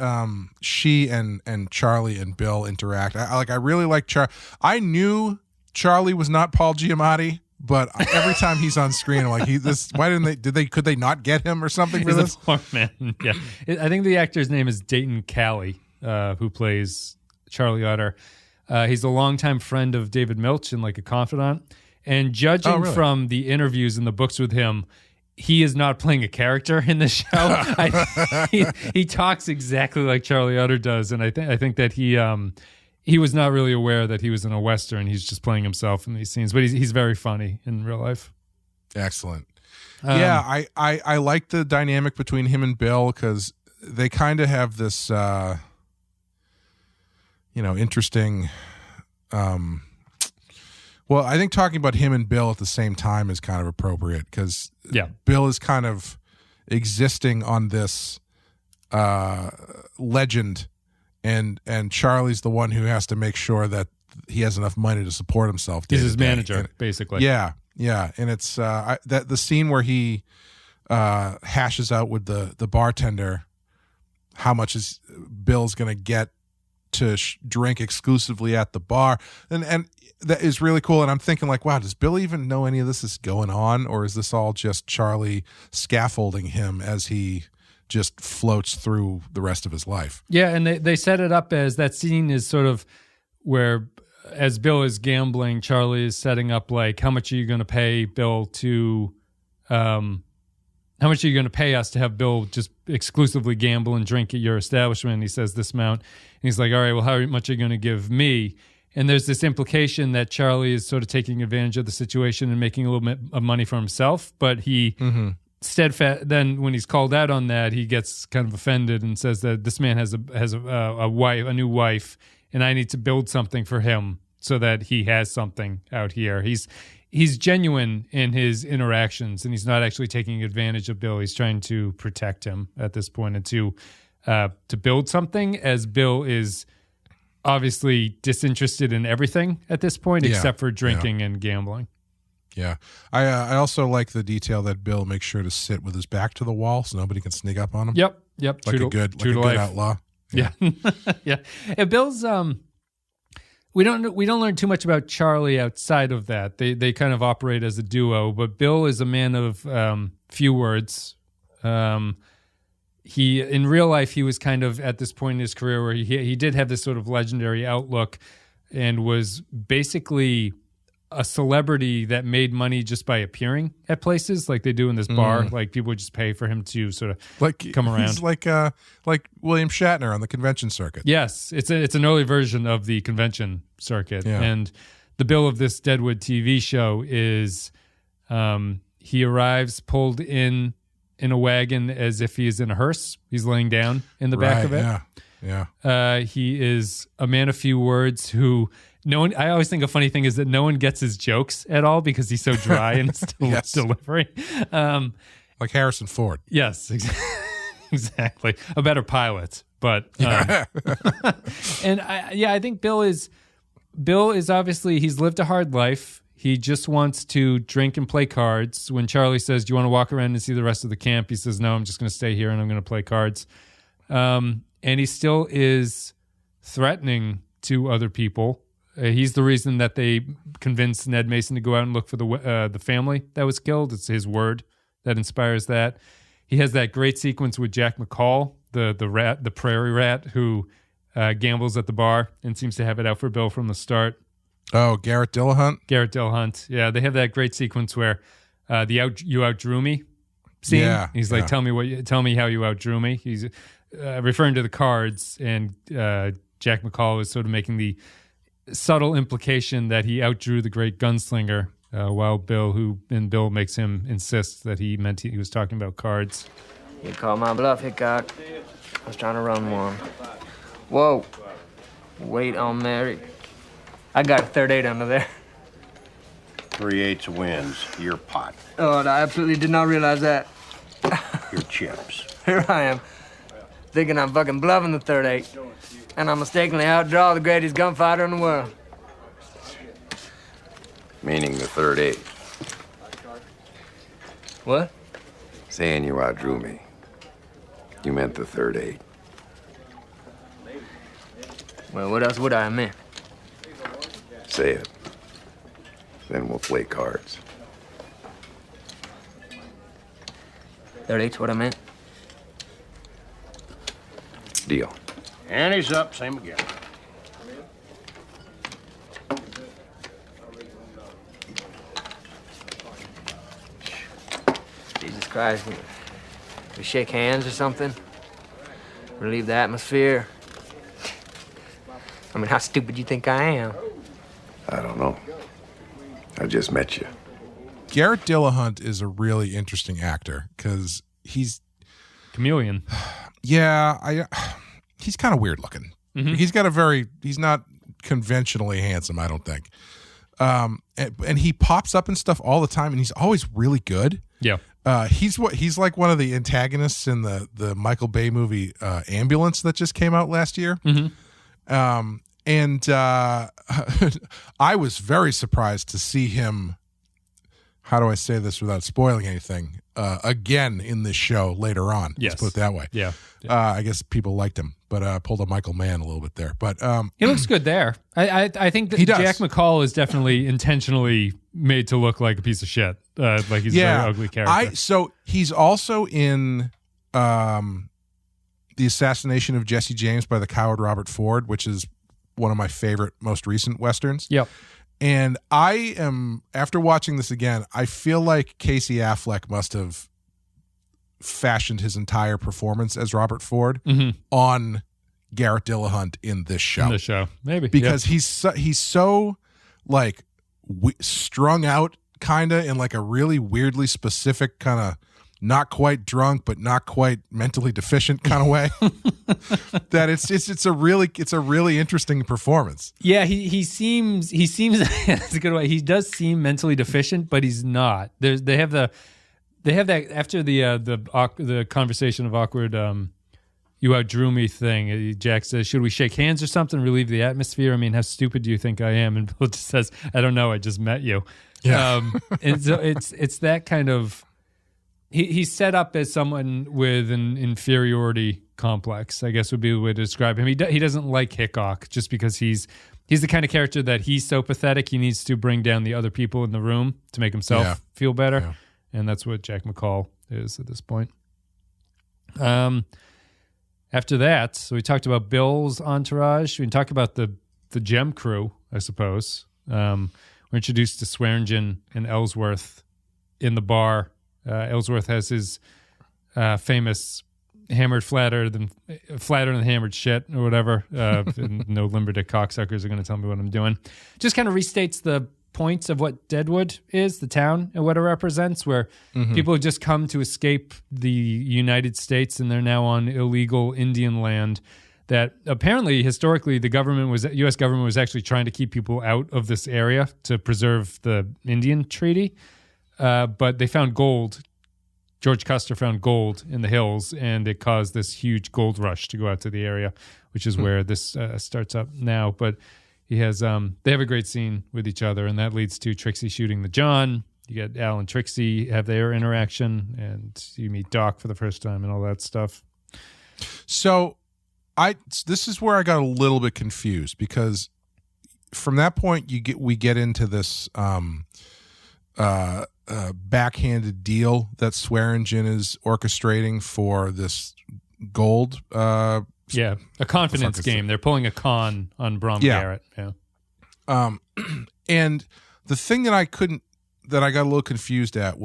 she and Charlie and Bill interact, I really like Charlie. I knew Charlie was not Paul Giamatti, but every time he's on screen, I'm like, could they not get him or something for this? Poor man. Yeah. I think the actor's name is Dayton Calley, who plays Charlie Utter. He's a longtime friend of David Milch and like a confidant. And judging from the interviews and the books with him, he is not playing a character in the show. He talks exactly like Charlie Utter does. And I think that he was not really aware that he was in a Western. He's just playing himself in these scenes, but he's very funny in real life. Excellent. I like the dynamic between him and Bill because they kind of have this, interesting. Well, I think talking about him and Bill at the same time is kind of appropriate because Bill is kind of existing on this legend. And Charlie's the one who has to make sure that he has enough money to support himself. He's his manager, basically. Yeah, and it's that the scene where he hashes out with the bartender how much is Bill's going to get to drink exclusively at the bar, and that is really cool. And I'm thinking like, wow, does Bill even know any of this is going on, or is this all just Charlie scaffolding him as he just floats through the rest of his life. Yeah, and they set it up as that scene is sort of where, as Bill is gambling, Charlie is setting up like, how much are you going to pay Bill to, how much are you going to pay us to have Bill just exclusively gamble and drink at your establishment? And he says this amount. And he's like, all right, well, how much are you going to give me? And there's this implication that Charlie is sort of taking advantage of the situation and making a little bit of money for himself, but he... steadfast. Then when he's called out on that, he gets kind of offended and says that this man has a wife, a new wife, and I need to build something for him so that he has something out here. He's genuine in his interactions, and he's not actually taking advantage of Bill. He's trying to protect him at this point and to build something, as Bill is obviously disinterested in everything at this point except for drinking and gambling. Yeah. I also like the detail that Bill makes sure to sit with his back to the wall so nobody can sneak up on him. Yep. Like a good outlaw. Yeah. Yeah. And Bill's we don't learn too much about Charlie outside of that. They kind of operate as a duo, but Bill is a man of few words. He in real life he was kind of at this point in his career where he did have this sort of legendary outlook and was basically a celebrity that made money just by appearing at places like they do in this bar. Like people would just pay for him to sort of come around. He's like William Shatner on the convention circuit. Yes, it's an early version of the convention circuit. Yeah. And the bill of this Deadwood TV show is he arrives pulled in a wagon as if he's in a hearse. He's laying down in the back of it. Yeah. He is a man of few words who... No one. I always think a funny thing is that no one gets his jokes at all because he's so dry in his delivery. Like Harrison Ford. Yes, exactly. A better pilot, but and I think Bill is obviously he's lived a hard life. He just wants to drink and play cards. When Charlie says, "Do you want to walk around and see the rest of the camp?" he says, "No, I'm just going to stay here and I'm going to play cards." And he still is threatening to other people. He's the reason that they convinced Ned Mason to go out and look for the family that was killed. It's his word that inspires that. He has that great sequence with Jack McCall, the prairie rat, who gambles at the bar and seems to have it out for Bill from the start. Oh, Garrett Dillahunt? Garrett Dillahunt. Yeah, they have that great sequence where you outdrew me scene. Yeah, He's like, tell me how you outdrew me. He's referring to the cards, and Jack McCall is sort of making the subtle implication that he outdrew the great gunslinger, while Bill makes him insist that he meant he was talking about cards. You called my bluff, Hickok. I was trying to run one. Whoa. Wait on Mary. I got a 3/8 under there. 3/8 wins. Your pot. Oh, and I absolutely did not realize that. Your chips. Here I am, thinking I'm fucking bluffing the 3/8. And I mistakenly outdraw the greatest gunfighter in the world. Meaning the 3/8. What? Saying you outdrew me. You meant the 3/8. Well, what else would I have meant? Say it. Then we'll play cards. 3/8's what I meant. Deal. And he's up, same again. Jesus Christ, we shake hands or something? Relieve the atmosphere? I mean, how stupid do you think I am? I don't know. I just met you. Garrett Dillahunt is a really interesting actor because he's... Chameleon. Yeah, he's kind of weird looking. Mm-hmm. He's not conventionally handsome, I don't think. And he pops up and stuff all the time, and he's always really good. Yeah. He's like one of the antagonists in the Michael Bay movie Ambulance that just came out last year. Mm-hmm. And I was very surprised to see him, how do I say this without spoiling anything, again in this show later on. Yes. Let's put it that way. Yeah. I guess people liked him, but pulled a Michael Mann a little bit there. But he looks good there. I think that Jack McCall is definitely intentionally made to look like a piece of shit. Like he's a very ugly character. So he's also in The Assassination of Jesse James by the Coward Robert Ford, which is one of my favorite, most recent Westerns. Yep. And I am, after watching this again, I feel like Casey Affleck must have fashioned his entire performance as Robert Ford on Garrett Dillahunt in this show. Maybe. Because he's so like strung out kind of in like a really weirdly specific kind of not quite drunk but not quite mentally deficient kind of way that it's a really interesting performance. Yeah, he seems that's a good way. He does seem mentally deficient, but he's not. They have that after the conversation of awkward you outdrew me thing. Jack says, "Should we shake hands or something, relieve the atmosphere? I mean, how stupid do you think I am?" And Bill just says, "I don't know, I just met you." Yeah. And so it's that kind of he's set up as someone with an inferiority complex, I guess would be the way to describe him. He doesn't like Hickok just because he's the kind of character that he's so pathetic he needs to bring down the other people in the room to make himself feel better. Yeah. And that's what Jack McCall is at this point. After that, so we talked about Bill's entourage. We can talk about the Gem crew, I suppose. We're introduced to Swearengen and Ellsworth in the bar. Ellsworth has his famous hammered flatter than hammered shit or whatever. No limber dick cocksuckers are going to tell me what I'm doing. Just kind of restates the points of what Deadwood is, the town, and what it represents, where people have just come to escape the United States and they're now on illegal Indian land that apparently historically the U.S. government was actually trying to keep people out of this area to preserve the Indian Treaty. But they found gold. George Custer found gold in the hills, and it caused this huge gold rush to go out to the area, which is where this starts up now. But he has they have a great scene with each other, and that leads to Trixie shooting the John. You get Al and Trixie have their interaction, and you meet Doc for the first time and all that stuff. So this is where I got a little bit confused, because from that point we get into this backhanded deal that Swearengen is orchestrating for this gold. A confidence game. They're pulling a con on Brom Garrett. Yeah. And the thing that I got a little confused at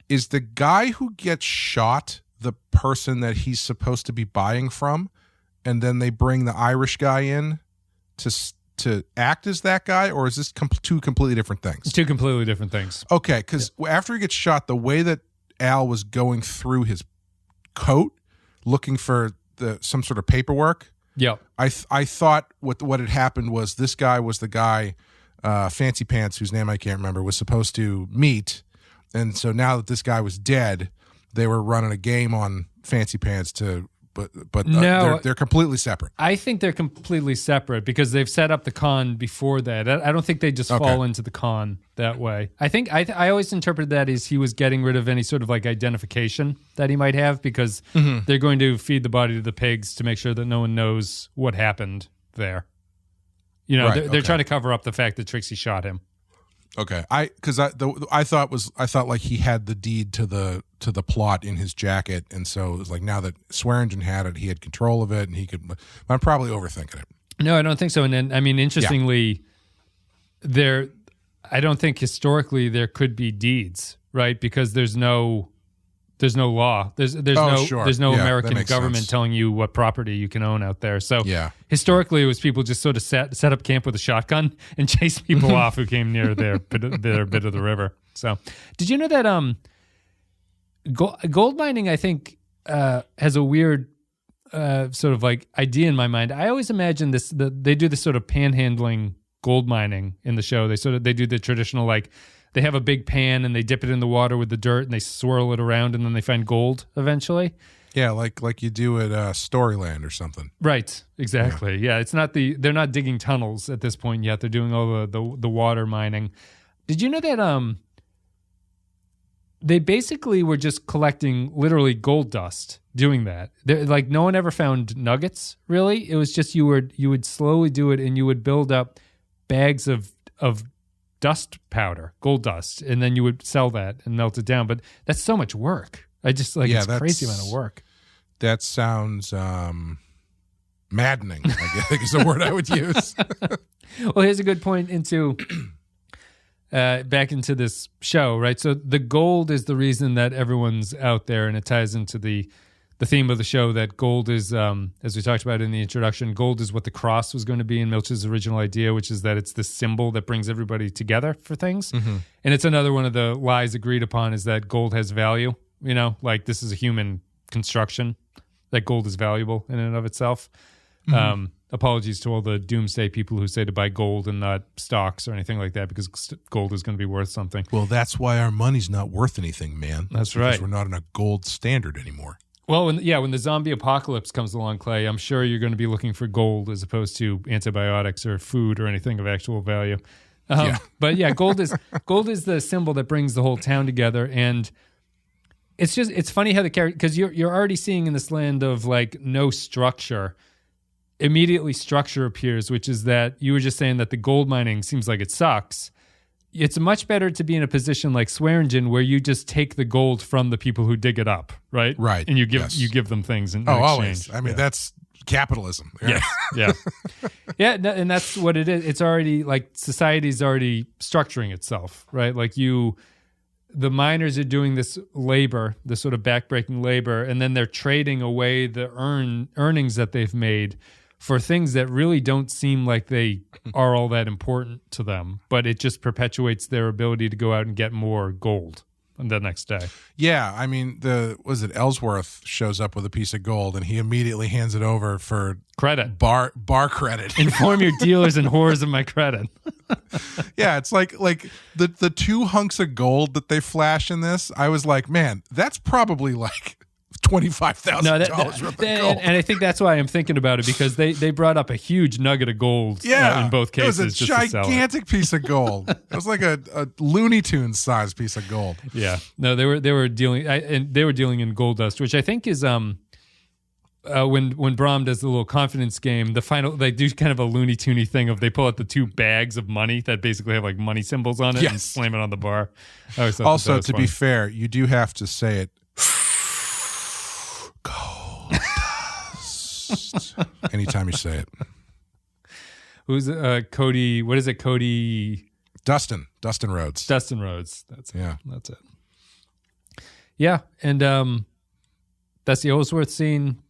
is the guy who gets shot the person that he's supposed to be buying from, and then they bring the Irish guy in to act as that guy, or is this two completely different things? Two completely different things. Okay, because after he gets shot, the way that Al was going through his coat looking for some sort of paperwork, I thought what had happened was this guy was the guy, Fancy Pants, whose name I can't remember, was supposed to meet, and so now that this guy was dead, they were running a game on Fancy Pants but no, they're completely separate. I think they're completely separate because they've set up the con before that. I don't think they just fall into the con that way. I think I always interpreted that as he was getting rid of any sort of like identification that he might have, because they're going to feed the body to the pigs to make sure that no one knows what happened there. You know, they're trying to cover up the fact that Trixie shot him. Okay, I thought like he had the deed to the plot in his jacket, and so it was like now that Swearengen had it, he had control of it, and he could. I'm probably overthinking it. No, I don't think so. And then, I mean, interestingly, I don't think historically there could be deeds, right? Because there's no law. There's no American government telling you what property you can own out there. So historically, it was people just sort of set up camp with a shotgun and chase people off who came near their bit of the river. So, did you know that gold mining, I think, has a weird sort of like idea in my mind. I always imagine they do this sort of panhandling gold mining in the show. They do the traditional like. They have a big pan and they dip it in the water with the dirt and they swirl it around and then they find gold eventually. Yeah, like you do at Storyland or something. Right, exactly. Yeah, it's not they're not digging tunnels at this point yet. They're doing all the water mining. Did you know that they basically were just collecting literally gold dust doing that? Like no one ever found nuggets, really. It was just you would slowly do it and you would build up bags of dust powder, gold dust, and then you would sell that and melt it down. But that's so much work. I just it's crazy amount of work. That sounds maddening, I think is the word I would use. Well, here's a good point into back into this show, right? So the gold is the reason that everyone's out there, and it ties into the theme of the show that gold is, as we talked about in the introduction, gold is what the cross was going to be in Milch's original idea, which is that it's the symbol that brings everybody together for things. Mm-hmm. And it's another one of the lies agreed upon is that gold has value, this is a human construction, that gold is valuable in and of itself. Mm-hmm. Apologies to all the doomsday people who say to buy gold and not stocks or anything like that, because gold is going to be worth something. Well, that's why our money's not worth anything, man. That's right. Because we're not in a gold standard anymore. Well, when the zombie apocalypse comes along, Clay, I'm sure you're going to be looking for gold as opposed to antibiotics or food or anything of actual value. But yeah, gold is the symbol that brings the whole town together, and it's funny how the character, because you're already seeing in this land of no structure. Immediately structure appears, which is that you were just saying that the gold mining seems like it sucks. It's much better to be in a position like Swearengen where you just take the gold from the people who dig it up, right? Right. And you give them things in exchange. Always. I mean, that's capitalism. Yeah. Yeah. And that's what it is. It's already society's already structuring itself, right? The miners are doing this labor, this sort of backbreaking labor, and then they're trading away the earnings that they've made for things that really don't seem like they are all that important to them, but it just perpetuates their ability to go out and get more gold the next day. Yeah, I mean, Ellsworth shows up with a piece of gold, and he immediately hands it over for credit, bar credit. Inform your dealers and whores of my credit. Yeah, it's like the 2 hunks of gold that they flash in this. I was like, man, that's probably $25,000 worth of gold. And I think that's why I'm thinking about it, because they brought up a huge nugget of gold in both cases. It was a gigantic piece of gold. It was like a Looney Tunes sized piece of gold. Yeah. No, they were dealing in gold dust, which I think is when Brom does the little confidence game, the final, they do kind of a Looney Tuny thing of they pull out the 2 bags of money that basically have money symbols on it and slam it on the bar. Also, to be fair, you do have to say it. Gold dust. Anytime you say it. Who's Cody? What is it? Cody? Dustin Rhodes. Dustin Rhodes. That's it. Yeah. That's it. Yeah, and that's the Ellsworth scene.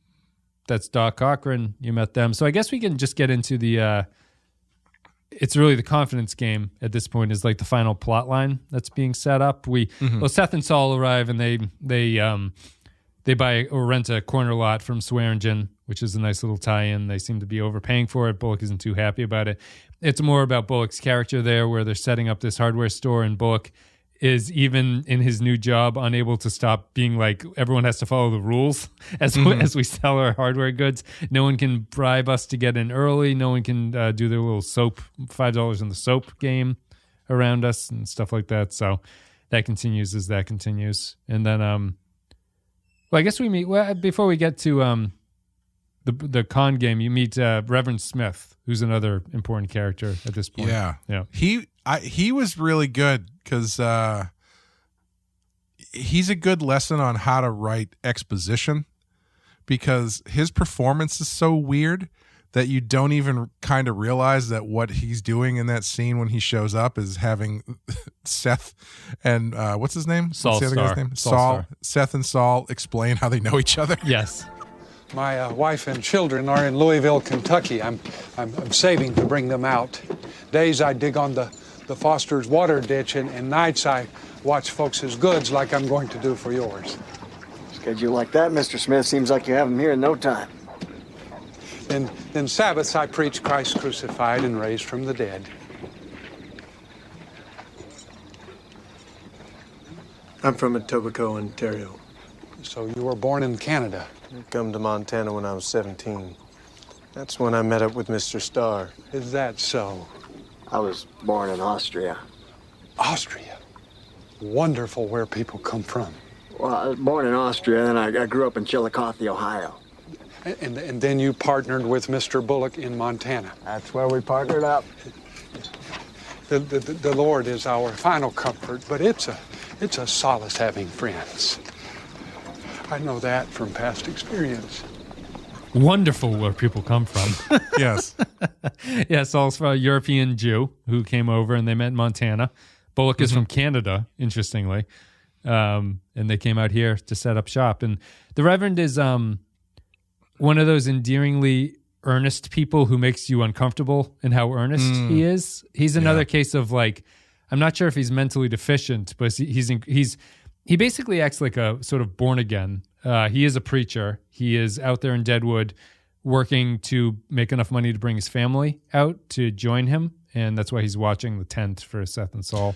That's Doc Cochran. You met them. So I guess we can just get into the it's really the confidence game at this point is the final plot line that's being set up. Seth and Saul arrive, and they buy or rent a corner lot from Swearengen, which is a nice little tie-in. They seem to be overpaying for it. Bullock isn't too happy about it. It's more about Bullock's character there, where they're setting up this hardware store, and Bullock is, even in his new job, unable to stop being everyone has to follow the rules as we sell our hardware goods. No one can bribe us to get in early. No one can do their little soap, $5 in the soap game around us and stuff like that. So that continues as that continues. And then, I guess we meet, before we get to the con game, you meet Reverend Smith, who's another important character at this point. Yeah. He was really good because he's a good lesson on how to write exposition, because his performance is so weird that you don't even kind of realize that what he's doing in that scene when he shows up is having Seth and what's his name? Saul what's the other guy's name? Saul. Seth and Saul explain how they know each other. Yes. My wife and children are in Louisville, Kentucky. I'm saving to bring them out. Days I dig on the Foster's water ditch, and nights I watch folks' goods like I'm going to do for yours. Schedule like that, Mr. Smith, seems like you have them here in no time. Then Sabbaths I preach Christ crucified and raised from the dead. I'm from Etobicoke, Ontario. So you were born in Canada? I come to Montana when I was 17. That's when I met up with Mr. Starr. Is that so? I was born in Austria. Austria? Wonderful where people come from. Well, I was born in Austria, and I grew up in Chillicothe, Ohio. And then you partnered with Mr. Bullock in Montana. That's where we partnered up. The Lord is our final comfort, but it's a solace having friends. I know that from past experience. Wonderful where people come from. Yes. Yeah, Saul's a European Jew who came over and they met in Montana. Bullock is from Canada, interestingly. And they came out here to set up shop. And the Reverend is one of those endearingly earnest people who makes you uncomfortable in how earnest he is. He's another case of like, I'm not sure if he's mentally deficient, but he basically acts like a sort of born again. He is a preacher. He is out there in Deadwood working to make enough money to bring his family out to join him. And that's why he's watching the tent for Seth and Saul.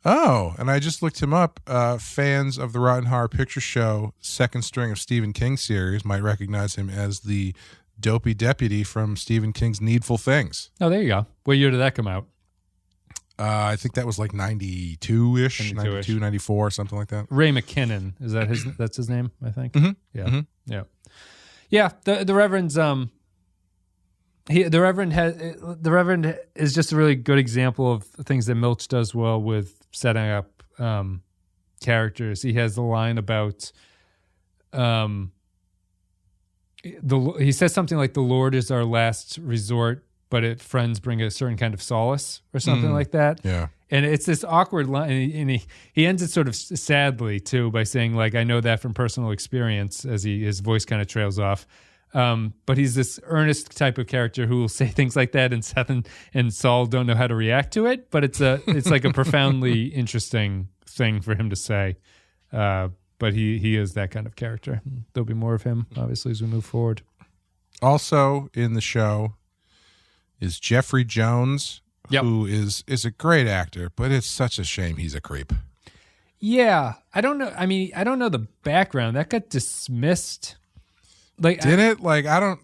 Oh, and I just looked him up. Fans of the Rotten Horror Picture Show second string of Stephen King series might recognize him as the dopey deputy from Stephen King's Needful Things. Oh, there you go. What year did that come out? I think that was like 92-ish, 92, 94, something like that. Ray McKinnon. Is that that's his name, I think? Mm-hmm. Yeah. Mm-hmm. Yeah. Yeah. The Reverend's, the Reverend is just a really good example of things that Milch does well with setting up characters. He has the line about he says something like, "The Lord is our last resort, but friends bring a certain kind of solace," or something like that. Yeah. And it's this awkward line, and he ends it sort of sadly too by saying, like, "I know that from personal experience," as his voice kind of trails off. But he's this earnest type of character who will say things like that, and Seth and Saul don't know how to react to it. But it's like a profoundly interesting thing for him to say. But he is that kind of character. There'll be more of him, obviously, as we move forward. Also in the show is Jeffrey Jones, who is a great actor, but it's such a shame he's a creep. Yeah, I don't know. I mean, I don't know the background. That got dismissed. Like, did it? Like, I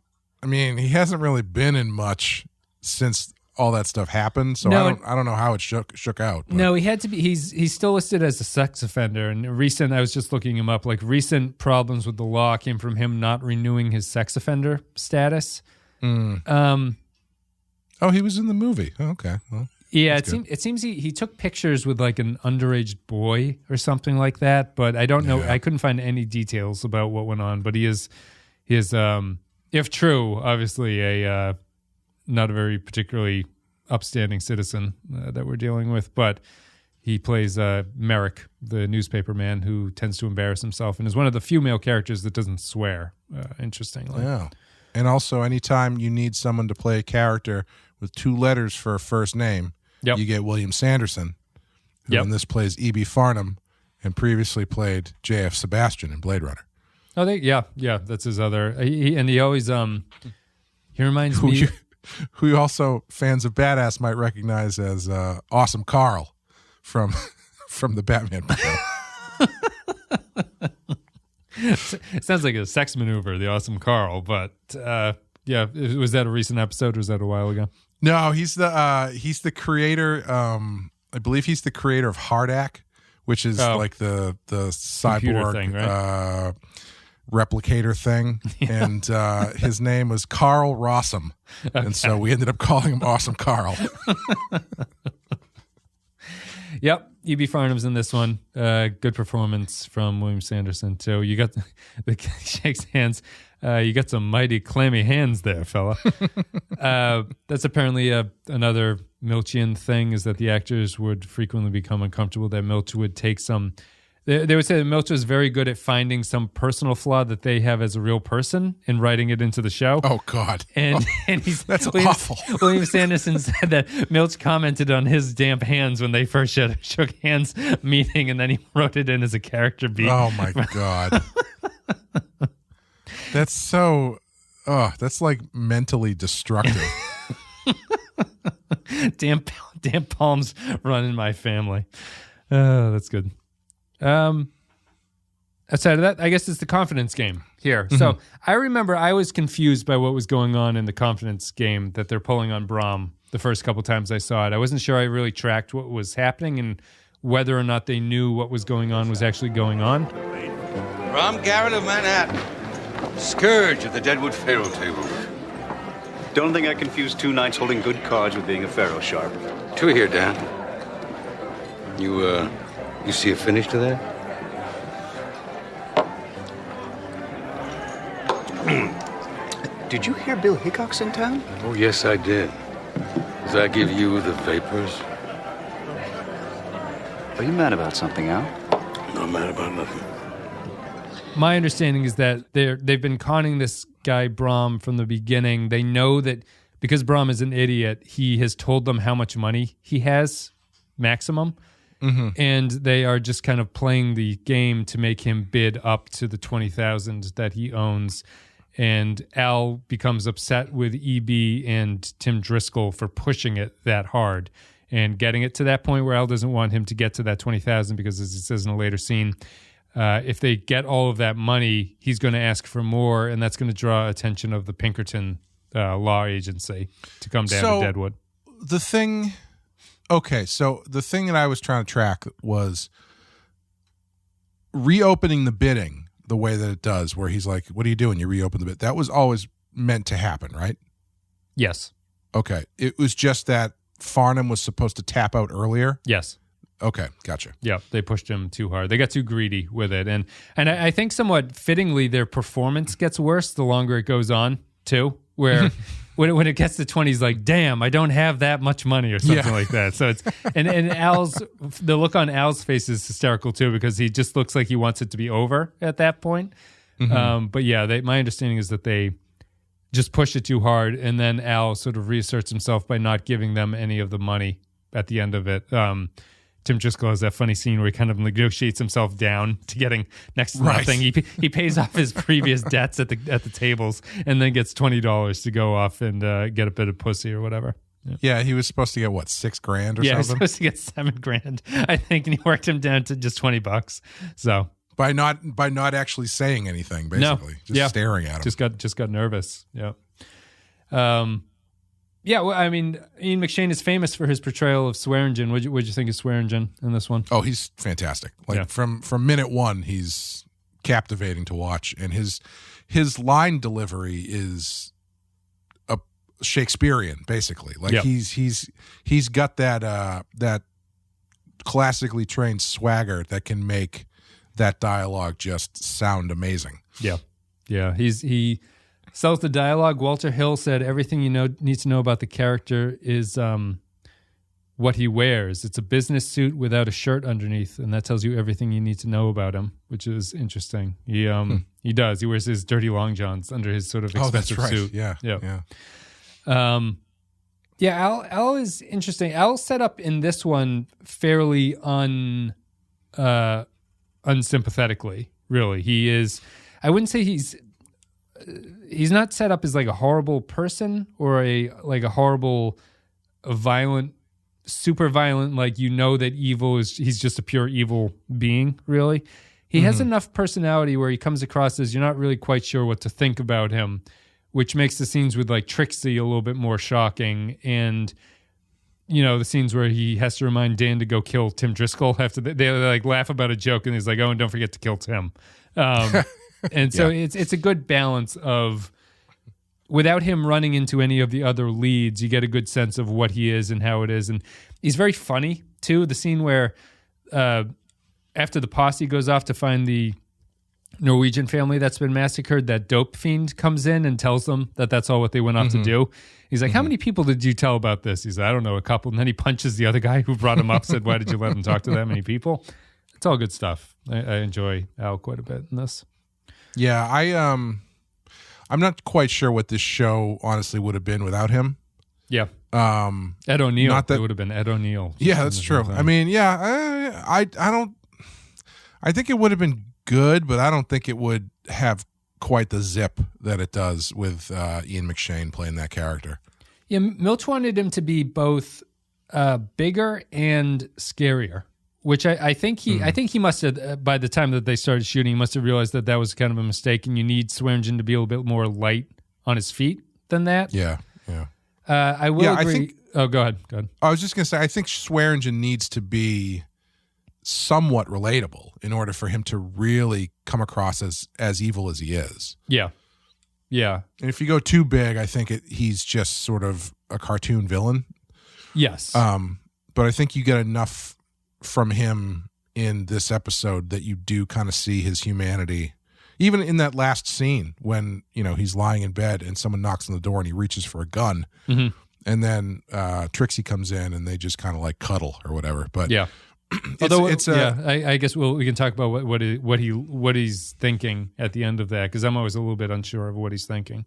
mean, he hasn't really been in much since all that stuff happened, so no, I don't know how it shook out. But. No, he had to be. He's still listed as a sex offender. And I was just looking him up. Like, recent problems with the law came from him not renewing his sex offender status. Oh, he was in the movie. Oh, okay. Well, yeah, it seems he took pictures with like an underage boy or something like that. But I don't know. I couldn't find any details about what went on. But he is, if true, obviously a not a very particularly upstanding citizen that we're dealing with. But he plays Merrick, the newspaper man who tends to embarrass himself and is one of the few male characters that doesn't swear, interestingly. Yeah. And also, anytime you need someone to play a character with 2 letters for a first name, you get William Sanderson, who in this plays E.B. Farnham and previously played J.F. Sebastian in Blade Runner. Oh, yeah, that's his other. He always he reminds me. Who also fans of Badass might recognize as Awesome Carl from the Batman show. It sounds like a sex maneuver, the Awesome Carl, but yeah, was that a recent episode or was that a while ago? No, he's the creator. I believe he's the creator of Hardak, which is like the cyborg thing, right? Replicator thing, and his name was Carl Rossum, and so we ended up calling him Awesome Carl. Yep, E.B. Farnham's in this one. Good performance from William Sanderson too. You got the shakes hands. You got some mighty clammy hands there, fella. That's apparently another Milchian thing, is that the actors would frequently become uncomfortable that Milch would take some. They would say that Milch was very good at finding some personal flaw that they have as a real person and writing it into the show. Oh, God. And that's awful. William Sanderson said that Milch commented on his damp hands when they first shook hands meeting, and then he wrote it in as a character beat. Oh, my God. That's so... that's like mentally destructive. Damp palms run in my family. Oh, that's good. Outside of that, I guess it's the confidence game here. Mm-hmm. So I remember I was confused by what was going on in the confidence game that they're pulling on Brom the first couple times I saw it. I wasn't sure I really tracked what was happening and whether or not they knew what was going on was actually going on. Brom Garrett of Manhattan, scourge of the Deadwood Faro table. Don't think I confused 2 knights holding good cards with being a Faro sharp. 2 here, Dan. You see a finish to that? Did you hear Bill Hickok's in town? Oh, yes, I did. Does that give you the vapors? Are you mad about something, Al? Not mad about nothing. My understanding is that they've been conning this guy Brom from the beginning. They know that because Brom is an idiot, he has told them how much money he has, maximum. Mm-hmm. And they are just kind of playing the game to make him bid up to the 20,000 that he owns. And Al becomes upset with EB and Tim Driscoll for pushing it that hard and getting it to that point where Al doesn't want him to get to that 20,000 because, as it says in a later scene, if they get all of that money, he's going to ask for more, and that's going to draw attention of the Pinkerton law agency to come down to Deadwood. The thing that I was trying to track was reopening the bidding the way that it does, where he's like, what are you doing? You reopen the bid. That was always meant to happen, right? Yes. Okay. It was just that Farnham was supposed to tap out earlier? Yes. Okay, gotcha. Yeah, they pushed him too hard. They got too greedy with it. And I think somewhat fittingly, their performance gets worse the longer it goes on, too, where when it gets to 20, he's like, damn, I don't have that much money or something like that. So it's and the look on Al's face is hysterical, too, because he just looks like he wants it to be over at that point. Mm-hmm. But yeah, my understanding is that they just push it too hard, and then Al sort of reasserts himself by not giving them any of the money at the end of it. Tim Driscoll has that funny scene where he kind of negotiates himself down to getting next to nothing. He pays off his previous debts at the tables and then gets $20 to go off and get a bit of pussy or whatever. Yeah, he was supposed to get what, $6,000 or something? Yeah, he was supposed to get $7,000, I think, and he worked him down to just $20. So by not actually saying anything, basically, just staring at him. Just got nervous. Yeah. Yeah, well, I mean, Ian McShane is famous for his portrayal of Swearengen. What'd you think of Swearengen in this one? Oh, he's fantastic. From minute one, he's captivating to watch, and his line delivery is a Shakespearean, basically. He's got that classically trained swagger that can make that dialogue just sound amazing. Yeah, yeah. He sells the dialogue. Walter Hill said everything you need to know about the character is what he wears. It's a business suit without a shirt underneath, and that tells you everything you need to know about him, which is interesting. He does. He wears his dirty long johns under his sort of expensive suit. Yeah. Al is interesting. Al's set up in this one fairly unsympathetically. Really, he is. I wouldn't say he's not set up as like a horrible person or a horrible, violent, super violent, like, that evil he's just a pure evil being, really. He has enough personality where he comes across as you're not really quite sure what to think about him, which makes the scenes with like Trixie a little bit more shocking. And, the scenes where he has to remind Dan to go kill Tim Driscoll after they like laugh about a joke and he's like, oh, and don't forget to kill Tim. And so it's a good balance of, without him running into any of the other leads, you get a good sense of what he is and how it is. And he's very funny, too. The scene where after the posse goes off to find the Norwegian family that's been massacred, that dope fiend comes in and tells them that that's all what they went off to do. He's like, how many people did you tell about this? He's like, I don't know, a couple. And then he punches the other guy who brought him up, said, why did you let him talk to that many people? It's all good stuff. I enjoy Al quite a bit in this. Yeah, I'm not quite sure what this show honestly would have been without him. Yeah. Ed O'Neill. It would have been Ed O'Neill. Yeah, that's true. I mean, yeah, I think it would have been good, but I don't think it would have quite the zip that it does with Ian McShane playing that character. Yeah, Milch wanted him to be both bigger and scarier. Which I think he must have, by the time that they started shooting, he must have realized that was kind of a mistake, and you need Swearengen to be a little bit more light on his feet than that. Yeah. I will agree. I think, go ahead. I was just going to say, I think Swearengen needs to be somewhat relatable in order for him to really come across as evil as he is. Yeah. And if you go too big, I think he's just sort of a cartoon villain. Yes. But I think you get enough from him in this episode that you do kind of see his humanity, even in that last scene when, he's lying in bed and someone knocks on the door and he reaches for a gun, and then Trixie comes in and they just kind of like cuddle or whatever. But yeah. I guess we can talk about what he's thinking at the end of that, because I'm always a little bit unsure of what he's thinking.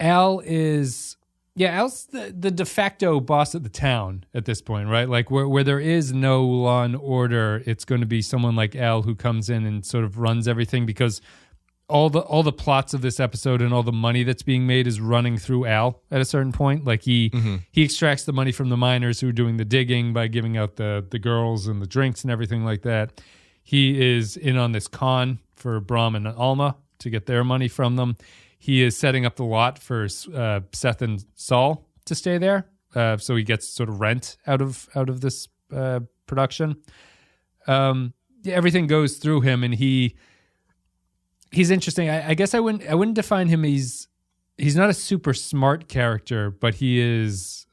Al is Al's the de facto boss of the town at this point, right? Like where there is no law and order, it's going to be someone like Al who comes in and sort of runs everything, because all the plots of this episode and all the money that's being made is running through Al at a certain point. Like he extracts the money from the miners who are doing the digging by giving out the girls and the drinks and everything like that. He is in on this con for Brahm and Alma to get their money from them. He is setting up the lot for Seth and Saul to stay there, so he gets sort of rent out of this production. Everything goes through him, and he's interesting. I guess I wouldn't define him. He's not a super smart character, but he is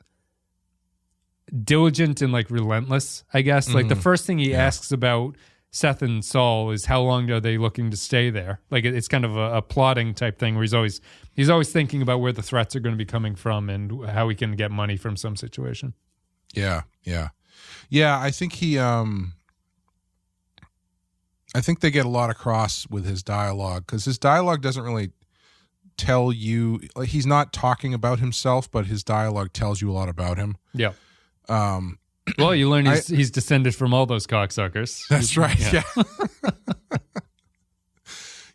diligent and like relentless, I guess. Like the first thing he asks about Seth and Saul is how long are they looking to stay there? Like it's kind of a plotting type thing where he's always thinking about where the threats are going to be coming from and how he can get money from some situation. Yeah. I think I think they get a lot across with his dialogue, because his dialogue doesn't really tell you, like, he's not talking about himself, but his dialogue tells you a lot about him. Yeah. Well, you learn he's descended from all those cocksuckers. That's right. Yeah.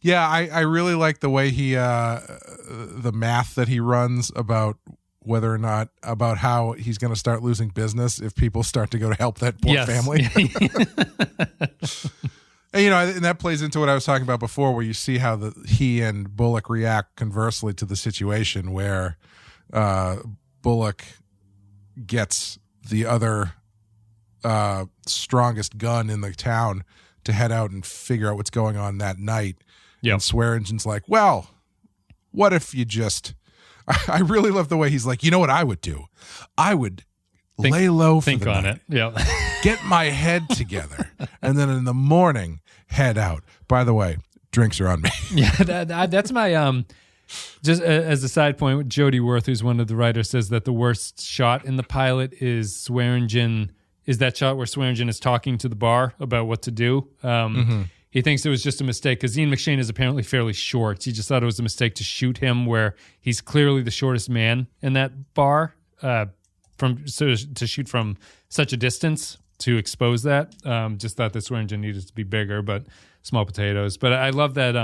Yeah, I really like the way he the math that he runs about whether or not, about how he's going to start losing business if people start to go to help that poor family. And, and that plays into what I was talking about before, where you see how he and Bullock react conversely to the situation, where Bullock gets the other strongest gun in the town to head out and figure out what's going on that night. Yep. And Swearengen's like, well, what if you just... I really love the way he's like, you know what I would do? I would lay low for think the on night, it. Yeah. get my head together, and then in the morning, head out. By the way, drinks are on me. Yeah, that's my... Just as a side point, Jody Worth, who's one of the writers, says that the worst shot in the pilot is Swearengen... is that shot where Swearengen is talking to the bar about what to do. He thinks it was just a mistake because Ian McShane is apparently fairly short. He just thought it was a mistake to shoot him where he's clearly the shortest man in that bar, to shoot from such a distance to expose that. Just thought that Swearengen needed to be bigger, but small potatoes. But I love that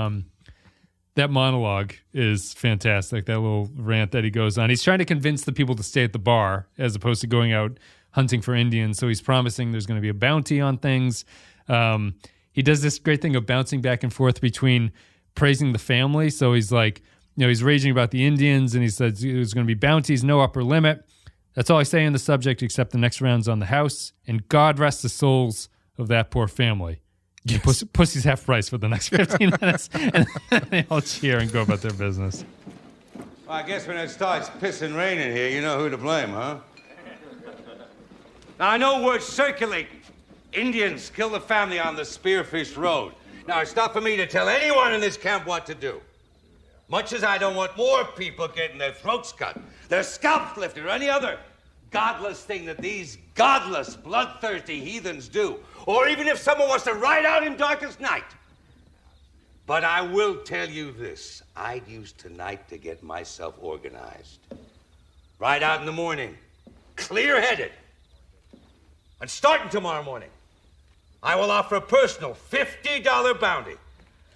that monologue is fantastic, that little rant that he goes on. He's trying to convince the people to stay at the bar as opposed to going out hunting for Indians. So he's promising there's going to be a bounty on things. He does this great thing of bouncing back and forth between praising the family. So he's like, he's raging about the Indians, and he says there's going to be bounties, no upper limit. That's all I say on the subject, except the next round's on the house. And God rest the souls of that poor family. Yes. Pussy's half price for the next 15 minutes. And they all cheer and go about their business. Well, I guess when it starts pissing rain in here, you know who to blame, huh? Now, I know words circulating. Indians kill the family on the Spearfish Road. Now, it's not for me to tell anyone in this camp what to do. Much as I don't want more people getting their throats cut, their scalps lifted, or any other godless thing that these godless, bloodthirsty heathens do. Or even if someone wants to ride out in darkest night. But I will tell you this. I'd use tonight to get myself organized. Ride out in the morning, clear-headed. And starting tomorrow morning, I will offer a personal $50 bounty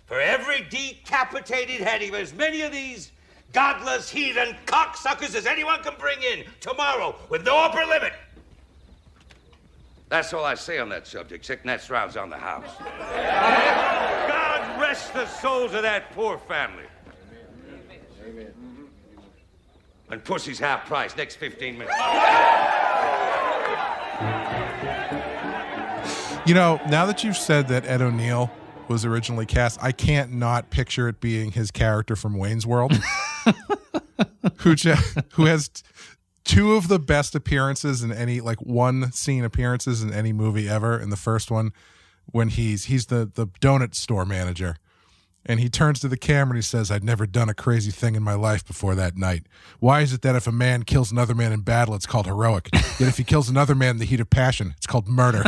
for every decapitated head of as many of these godless heathen cocksuckers as anyone can bring in tomorrow with no upper limit. That's all I say on that subject. Sick next round's on the house. God rest the souls of that poor family. Amen. And pussy's half price next 15 minutes. Now that you've said that Ed O'Neill was originally cast, I can't not picture it being his character from Wayne's World, who has two of the best appearances in any, like, one scene appearances in any movie ever. In the first one, when he's the donut store manager. And he turns to the camera and he says, "I'd never done a crazy thing in my life before that night. Why is it that if a man kills another man in battle, it's called heroic? Yet if he kills another man in the heat of passion, it's called murder."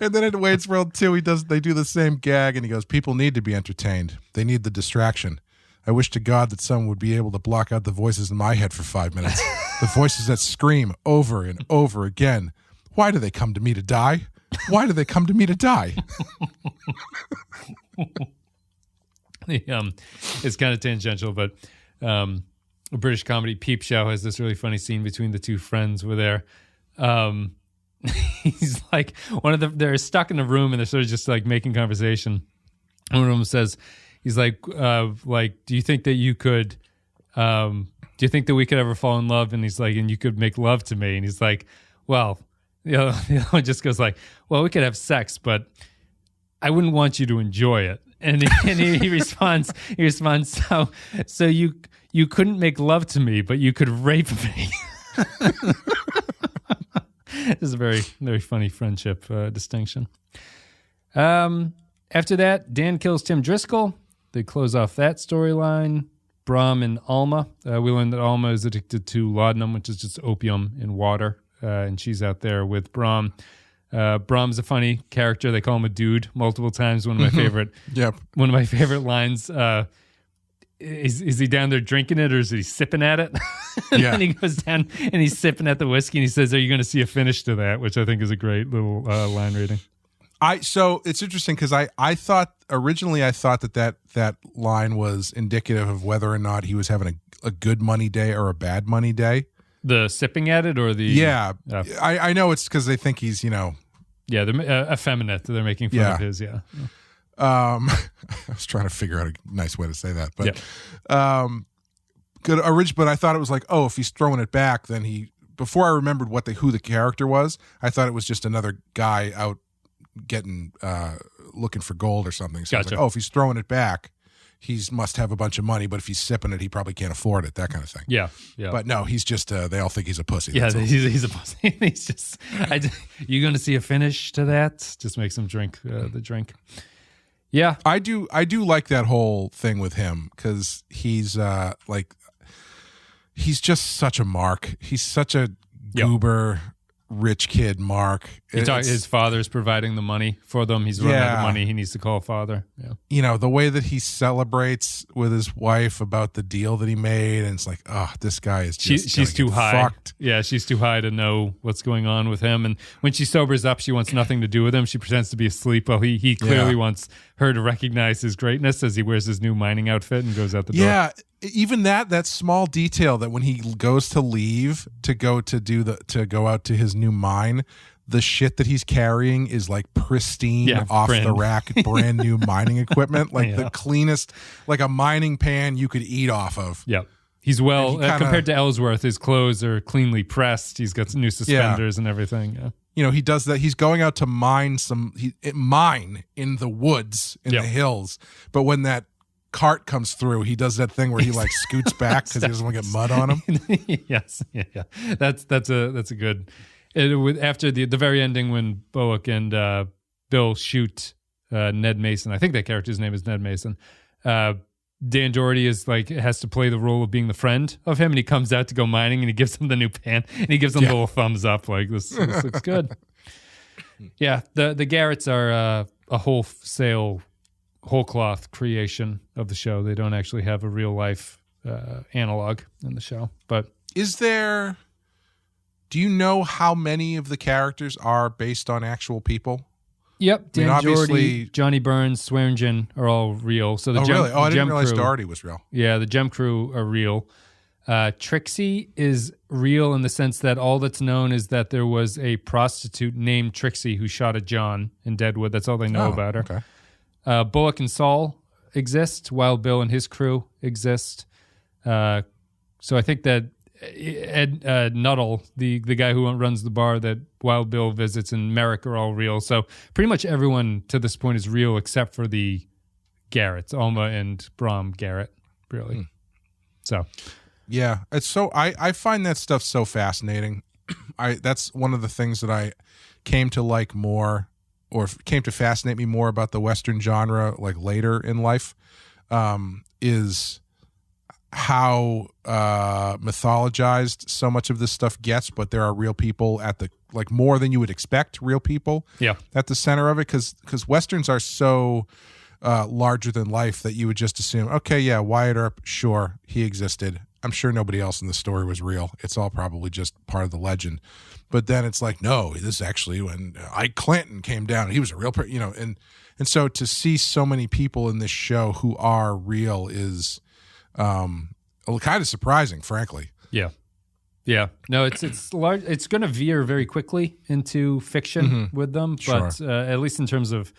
And then in Wayne's World 2, they do the same gag and he goes, "People need to be entertained. They need the distraction. I wish to God that someone would be able to block out the voices in my head for 5 minutes. The voices that scream over and over again. Why do they come to me to die? Why do they come to me to die?" It's kind of tangential, but a British comedy, Peep Show, has this really funny scene between the two friends where he's like, they're stuck in a room and they're sort of just like making conversation. And one of them says, he's like, do you think that you could, do you think that we could ever fall in love? And he's like, and you could make love to me. And he's like, well, the other one just goes like, well, we could have sex, but I wouldn't want you to enjoy it. And he responds, so you couldn't make love to me, but you could rape me. This is a very, very funny friendship distinction. After that, Dan kills Tim Driscoll. They close off that storyline. Brom and Alma. We learn that Alma is addicted to laudanum, which is just opium in water. And she's out there with Brom. Brom's a funny character. They call him a dude multiple times. One of my favorite. Yep. One of my favorite lines. Is he down there drinking it or is he sipping at it? And then he goes down and he's sipping at the whiskey and he says, "Are you going to see a finish to that?" Which I think is a great little line reading. So it's interesting because I thought originally that line was indicative of whether or not he was having a good money day or a bad money day. The sipping at it or the... Yeah. I know it's because they think he's, Yeah, they're effeminate. They're making fun of his, I was trying to figure out a nice way to say that. But but I thought it was like, oh, if he's throwing it back, then before I remembered who the character was, I thought it was just another guy out getting, looking for gold or something. So I was like, oh, if he's throwing it back, he must have a bunch of money, but if he's sipping it, he probably can't afford it, that kind of thing. Yeah. But no, he's just, they all think he's a pussy. Yeah, he's a pussy. He's just, you going to see a finish to that? Just makes him drink the drink. Yeah. I do like that whole thing with him because he's he's just such a mark. He's such a goober, rich kid mark. His father's providing the money for them. He's running out of money. He needs to call father. Yeah. The way that he celebrates with his wife about the deal that he made, and it's like, oh, this guy is just she's too high. Fucked. Yeah, she's too high to know what's going on with him. And when she sobers up, she wants nothing to do with him. She pretends to be asleep while he clearly wants her to recognize his greatness as he wears his new mining outfit and goes out the door. Yeah. Even that small detail that when he goes to leave to go out to his new mine, the shit that he's carrying is like pristine, the rack, brand new mining equipment, like the cleanest, like a mining pan you could eat off of. Yep. He's compared to Ellsworth, his clothes are cleanly pressed. He's got some new suspenders and everything. Yeah. He does that. He's going out to mine mine in the woods in the hills, but when that cart comes through, he does that thing where he like scoots back because he doesn't want to get mud on him. Yes, yeah. That's a good. After the very ending when Bullock and Bill shoot Ned Mason, I think that character's name is Ned Mason. Dan Doherty has to play the role of being the friend of him, and he comes out to go mining, and he gives him the new pan, and he gives him the little thumbs up, like this looks good. Yeah, the Garretts are a wholesale. Whole cloth creation of the show. They don't actually have a real life analog in the show. But do you know how many of the characters are based on actual people? Yep. Dan Doherty, Johnny Burns, Swearengen are all real. So really? Oh, I didn't realize Doherty was real. Yeah, the Gem Crew are real. Trixie is real in the sense that all that's known is that there was a prostitute named Trixie who shot at John in Deadwood. That's all they know about her. Okay. Bullock and Saul exist. Wild Bill and his crew exist. So I think that Ed Nuttall, the guy who runs the bar that Wild Bill visits, and Merrick are all real. So pretty much everyone to this point is real except for the Garretts, Alma and Brom Garrett, really. So, yeah, it's so I find that stuff so fascinating. that's one of the things that I came to like more, or came to fascinate me more about the Western genre, like later in life, is how mythologized so much of this stuff gets, but there are real people at the, like, more than you would expect, real people at the center of it, because Westerns are so larger than life that you would just assume, okay, yeah, Wyatt Earp, sure, he existed. I'm sure nobody else in the story was real. It's all probably just part of the legend. But then it's like, no, this is actually when Ike Clanton came down. He was a real person, and so to see so many people in this show who are real is kind of surprising, frankly. Yeah. No, it's large. It's going to veer very quickly into fiction with them, but at least in terms of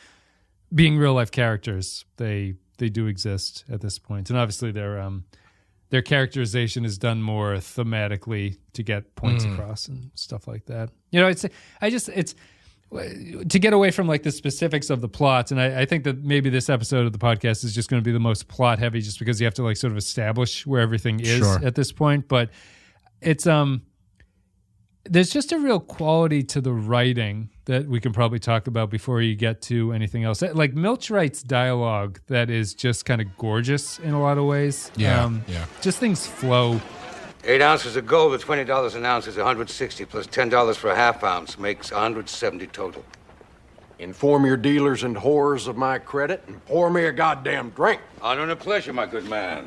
being real life characters, they do exist at this point, and obviously their characterization is done more thematically to get points across and stuff like that. It's to get away from like the specifics of the plots. And I think that maybe this episode of the podcast is just going to be the most plot heavy, just because you have to like sort of establish where everything is at this point. But it's, there's just a real quality to the writing that we can probably talk about before you get to anything else. Like Milch writes dialogue that is just kind of gorgeous in a lot of ways. Just things flow. 8 ounces of gold at $20 an ounce is $160, plus $10 for a half ounce makes $170 total. Inform your dealers and whores of my credit and pour me a goddamn drink. Honor and a pleasure, my good man.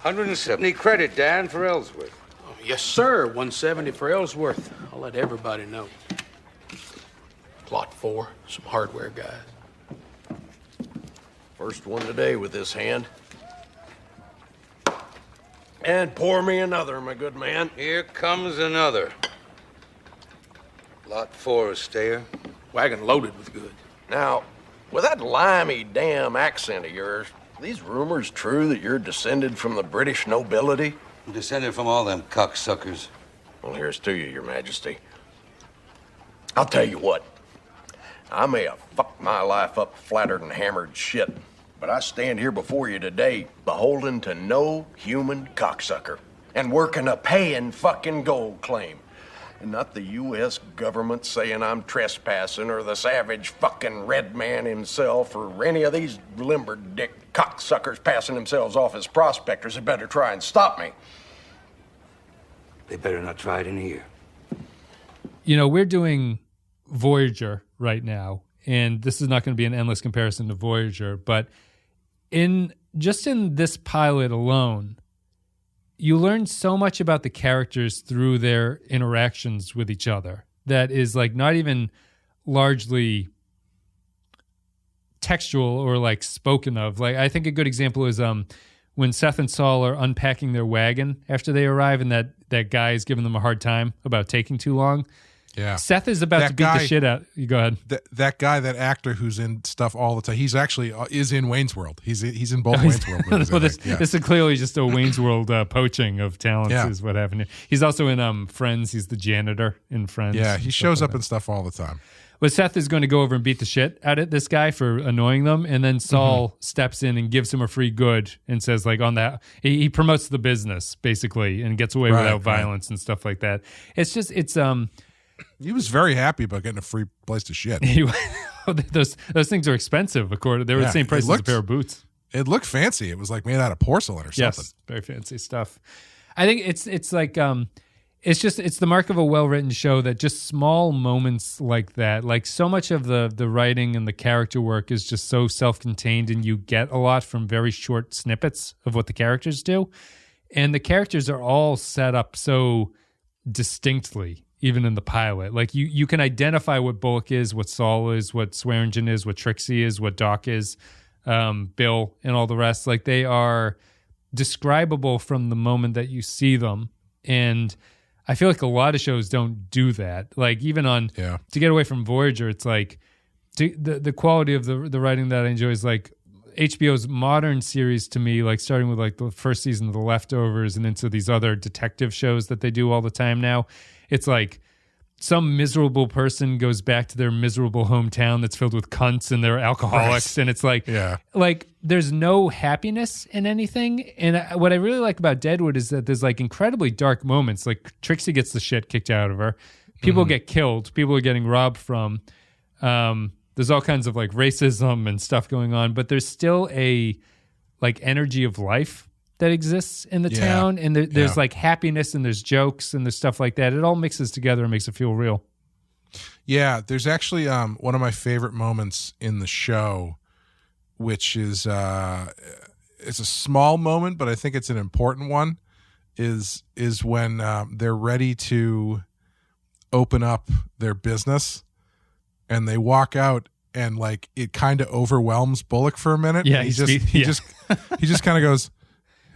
170 credit, Dan, for Ellsworth. Oh, yes, sir. 170 for Ellsworth. I'll let everybody know. Plot 4, some hardware guys. First one today with this hand. And pour me another, my good man. Here comes another. Lot 4, stayer. Wagon loaded with goods. Now, with that limey damn accent of yours, are these rumors true that you're descended from the British nobility? I'm descended from all them cocksuckers. Well, here's to you, your majesty. I'll tell you what. I may have fucked my life up flattered and hammered shit, but I stand here before you today beholden to no human cocksucker and working a paying fucking gold claim. And not the U.S. government saying I'm trespassing or the savage fucking red man himself or any of these limber dick cocksuckers passing themselves off as prospectors who better try and stop me. They better not try it in here. We're doing Voyager right now, and this is not going to be an endless comparison to Voyager, but in this pilot alone, you learn so much about the characters through their interactions with each other that is like not even largely textual or like spoken of. Like I think a good example is when Seth and Saul are unpacking their wagon after they arrive, and that guy is giving them a hard time about taking too long. Yeah, Seth is about to beat the shit out. You go ahead. That guy, that actor who's in stuff all the time. He's actually is in Wayne's World. He's in both Wayne's World movies. Well, this is clearly just a Wayne's World poaching of talents. Is what happened here. He's also in Friends. He's the janitor in Friends. Yeah, he shows up in stuff all the time. But Seth is going to go over and beat the shit out of this guy for annoying them, and then Saul steps in and gives him a free good and says, like, on that, he promotes the business basics and gets away without violence and stuff like that. It's just He was very happy about getting a free place to shit. Those things are expensive. They were the same price as a pair of boots. It looked fancy. It was like made out of porcelain or something. Yes, very fancy stuff. I think it's like it's the mark of a well-written show that just small moments like that, like so much of the writing and the character work is just so self-contained, and you get a lot from very short snippets of what the characters do, and the characters are all set up so distinctly. Even in the pilot, like you can identify what Bullock is, what Saul is, what Swearengen is, what Trixie is, what Doc is, Bill, and all the rest. Like they are describable from the moment that you see them. And I feel like a lot of shows don't do that. Like even on To Get Away from Voyager, it's like the quality of the writing that I enjoy is like HBO's modern series to me, like starting with like the first season of The Leftovers and into these other detective shows that they do all the time now. It's like some miserable person goes back to their miserable hometown that's filled with cunts and they're alcoholics. Right. And it's like, there's no happiness in anything. And what I really like about Deadwood is that there's like incredibly dark moments. Like Trixie gets the shit kicked out of her. People get killed. People are getting robbed from. There's all kinds of like racism and stuff going on, but there's still a like energy of life that exists in the town, and there's like happiness and there's jokes and there's stuff like that. It all mixes together and makes it feel real. Yeah, there's actually one of my favorite moments in the show, which is it's a small moment, but I think it's an important one. Is when they're ready to open up their business, and they walk out, and like it kind of overwhelms Bullock for a minute. Yeah, he just kind of goes,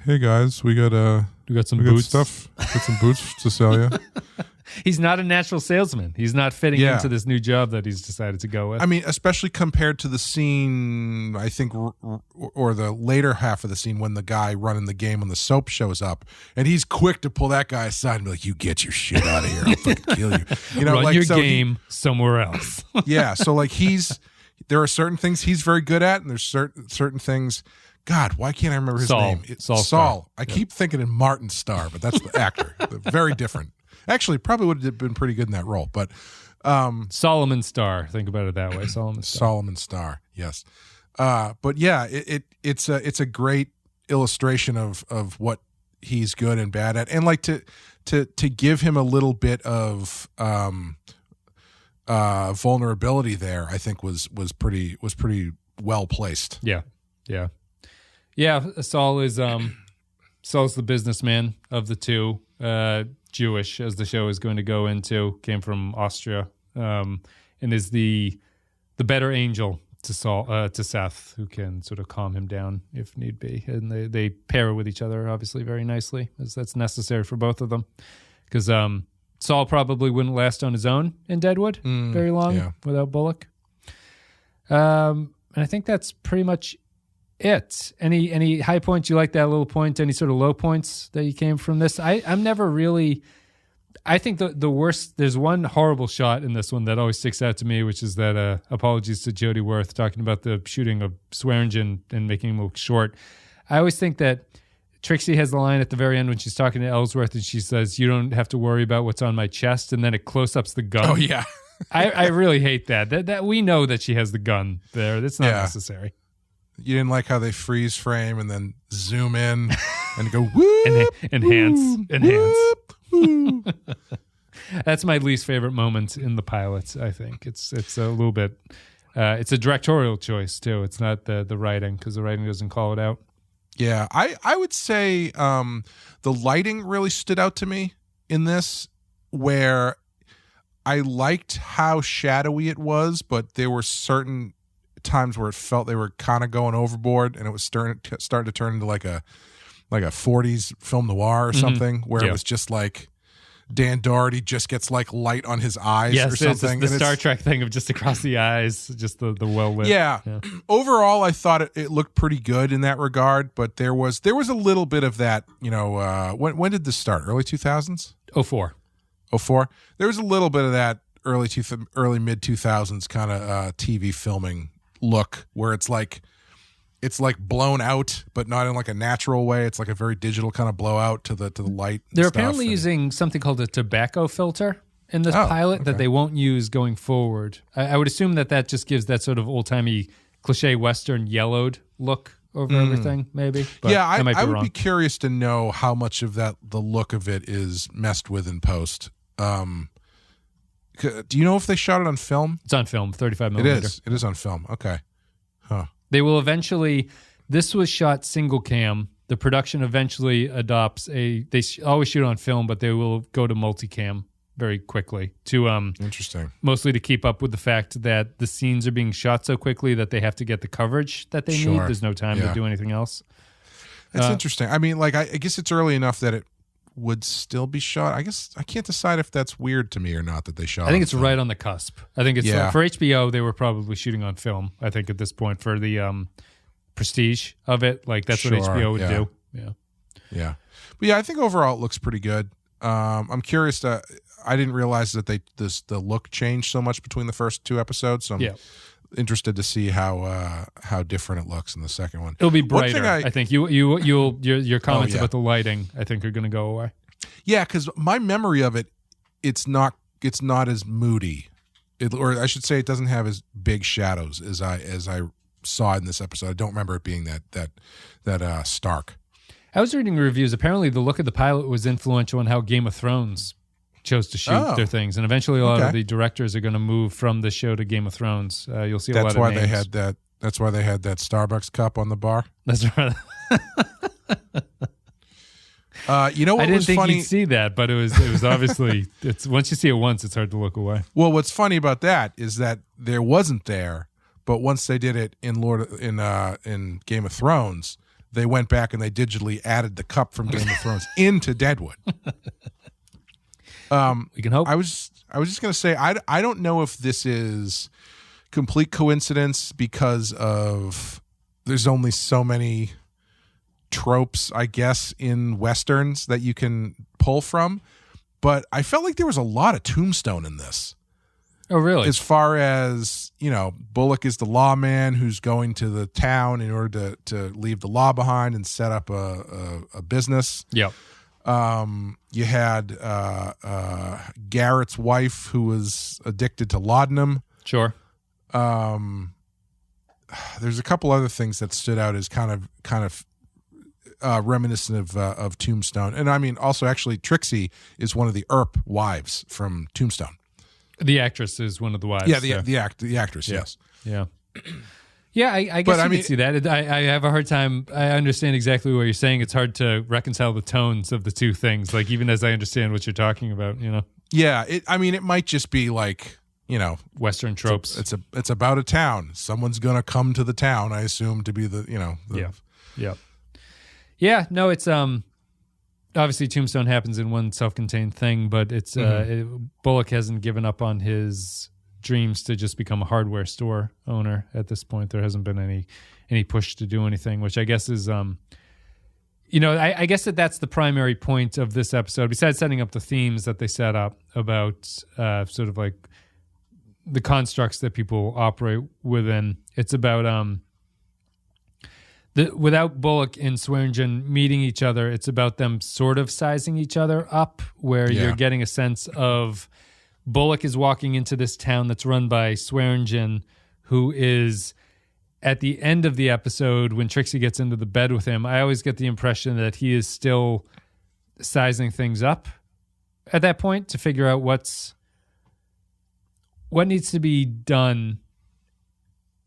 "Hey guys, we got some boots stuff. Got some boots to sell you." He's not a natural salesman. He's not fitting into this new job that he's decided to go with. I mean, especially compared to the scene, I think, or the later half of the scene when the guy running the game on the soap shows up, and he's quick to pull that guy aside and be like, "You get your shit out of here. I'll fucking kill you." You know, run like, your so game somewhere else. So like there are certain things he's very good at, and there's certain things. God, why can't I remember his name? Saul. I keep thinking in Martin Starr, but that's the actor. Very different. Actually, probably would have been pretty good in that role. But Solomon Starr. Think about it that way. Solomon Starr. Yes. But yeah, it's a great illustration of what he's good and bad at, and like to give him a little bit of vulnerability there, I think was pretty well placed. Yeah. Saul is Saul's the businessman of the two. Jewish, as the show is going to go into, came from Austria, and is the better angel to Seth, who can sort of calm him down if need be. And they pair with each other, obviously, very nicely, as that's necessary for both of them. Because Saul probably wouldn't last on his own in Deadwood very long without Bullock. And I think that's pretty much it. Any high points you like? That little point? Any sort of low points that you came from this? I'm never really. I think the worst. There's one horrible shot in this one that always sticks out to me, which is that apologies to Jody Worth talking about the shooting of Swearengen and making him look short. I always think that Trixie has the line at the very end when she's talking to Ellsworth and she says, "You don't have to worry about what's on my chest," and then it close-ups the gun. Oh yeah. I really hate that. That we know that she has the gun there. That's not necessary. You didn't like how they freeze frame and then zoom in and go whoop, enhance. That's my least favorite moment in the pilot. I think it's a little bit. It's a directorial choice too. It's not the writing, because the writing doesn't call it out. Yeah, I would say the lighting really stood out to me in this, where I liked how shadowy it was, but there were certain times where it felt they were kind of going overboard, and it was starting to turn into like a 40s film noir or something, where it was just like Dan Doherty just gets like light on his eyes or something. It's the Star Trek thing of just across the eyes, just the well lit. Yeah. Overall, I thought it looked pretty good in that regard, but there was a little bit of that. You know, when did this start? Early 2000s? 04. There was a little bit of that early mid 2000s kind of TV filming look, where it's like blown out, but not in like a natural way. It's like a very digital kind of blowout to the light. They're apparently using something called a tobacco filter in this pilot that they won't use going forward. I would assume that just gives that sort of old timey cliche Western yellowed look over everything, maybe. But I would be curious to know how much of the look of it is messed with in post. Do you know if they shot it on film? It's on film, 35 millimeter. It is on film. Okay. Huh. They will eventually. This was shot single cam. The production eventually adopts they always shoot on film, but they will go to multicam very quickly to interesting. Mostly to keep up with the fact that the scenes are being shot so quickly that they have to get the coverage that they need. There's no time to do anything else. It's interesting. I mean, like I guess it's early enough that it would still be shot. I guess I can't decide if that's weird to me or not that they shot. I think it's film. Right on the cusp. I think it's for HBO. They were probably shooting on film. I think at this point for the prestige of it, like that's what HBO would do. Yeah. But yeah, I think overall it looks pretty good. I'm curious to. I didn't realize that the look changed so much between the first 2 episodes. So I'm interested to see how different it looks in the second one. It'll be brighter. I think your comments about the lighting, I think, are going to go away. Yeah, because my memory of it, it's not as moody, or I should say, it doesn't have as big shadows as I saw in this episode. I don't remember it being that stark. I was reading reviews. Apparently, the look of the pilot was influential in how Game of Thrones chose to shoot their things, and eventually, a lot of the directors are going to move from the show to Game of Thrones. You'll see a lot of names. That's why they had that Starbucks cup on the bar. That's right. You know what I didn't was think funny? you'd see that, but it was obviously it's once you see it once, it's hard to look away. Well, what's funny about that is that there wasn't there, but once they did it in Game of Thrones, they went back and they digitally added the cup from Game of Thrones into Deadwood. We can hope. I was just gonna say I don't know if this is complete coincidence because of there's only so many tropes, I guess, in Westerns that you can pull from, but I felt like there was a lot of Tombstone in this. Oh, really? As far as, Bullock is the lawman who's going to the town in order to leave the law behind and set up a business. Yep. You had Garrett's wife who was addicted to laudanum. Sure. There's a couple other things that stood out as kind of reminiscent of Tombstone. And I mean, also actually Trixie is one of the Earp wives from Tombstone. The actress is one of the wives. Yeah, the actress, yes. Yeah. Yeah, I guess you could see that. I have a hard time. I understand exactly what you're saying. It's hard to reconcile the tones of the two things, like even as I understand what you're talking about, Yeah, it might just be like, Western tropes. It's about a town. Someone's going to come to the town, I assume, to be the. Yeah, no, it's obviously Tombstone happens in one self-contained thing, but it's Bullock hasn't given up on his dreams to just become a hardware store owner at this point. There hasn't been any push to do anything, which I guess is I guess that's the primary point of this episode, besides setting up the themes that they set up about sort of like the constructs that people operate within. It's about without Bullock and Swearengen meeting each other, it's about them sort of sizing each other up, where you're getting a sense of Bullock is walking into this town that's run by Swearengen, who is at the end of the episode when Trixie gets into the bed with him. I always get the impression that he is still sizing things up at that point to figure out what needs to be done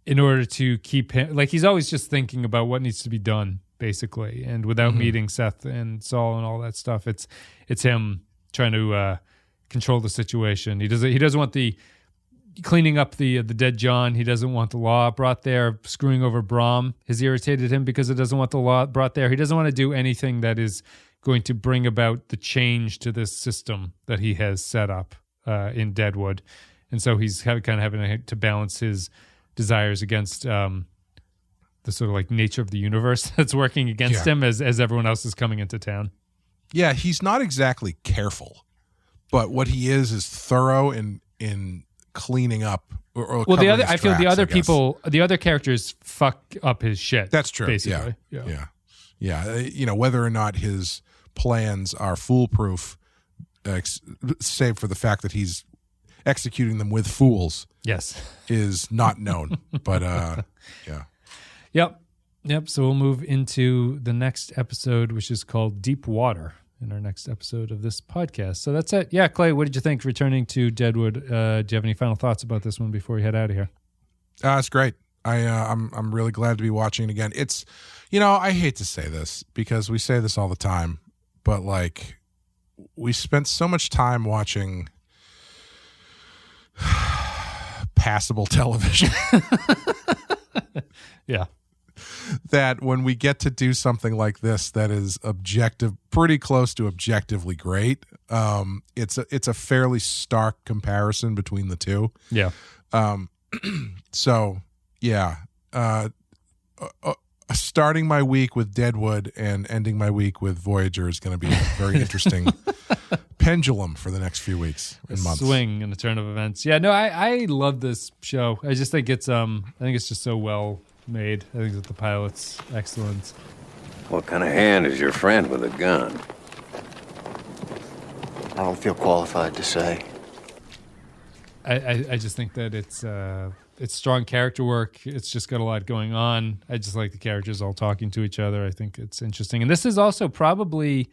in order to keep him, like he's always just thinking about what needs to be done, basically. And without meeting Seth and Saul and all that stuff, it's him trying to control the situation. He doesn't want the cleaning up the dead John. He doesn't want the law brought there. Screwing over Brom has irritated him because it doesn't want the law brought there. He doesn't want to do anything that is going to bring about the change to this system that he has set up in Deadwood. And so he's kind of having to balance his desires against the sort of like nature of the universe that's working against him as everyone else is coming into town. Yeah, he's not exactly careful, but what he is thorough in cleaning up. Or well, I feel the other people, the other characters fuck up his shit. That's true. Basically. Yeah. Whether or not his plans are foolproof, save for the fact that he's executing them with fools. Yes. Is not known. But yeah. Yep. So we'll move into the next episode, which is called Deep Water, in our next episode of this podcast. So that's it. Yeah, Clay, what did you think returning to Deadwood? Do you have any final thoughts about this one before we head out of here? It's great. I'm really glad to be watching it again. It's, I hate to say this because we say this all the time, but like we spent so much time watching passable television. Yeah. That when we get to do something like this that is pretty close to objectively great, it's a fairly stark comparison between the two. Yeah. So yeah, starting my week with Deadwood and ending my week with Voyager is going to be a very interesting pendulum for the next few weeks and months. Swing in the turn of events. Yeah, no, I love this show. I just think it's just so well made. I think that the pilot's excellent. What kind of hand is your friend with a gun? I don't feel qualified to say. I just think that it's strong character work. It's just got a lot going on. I just like the characters all talking to each other. I think it's interesting. And this is also probably,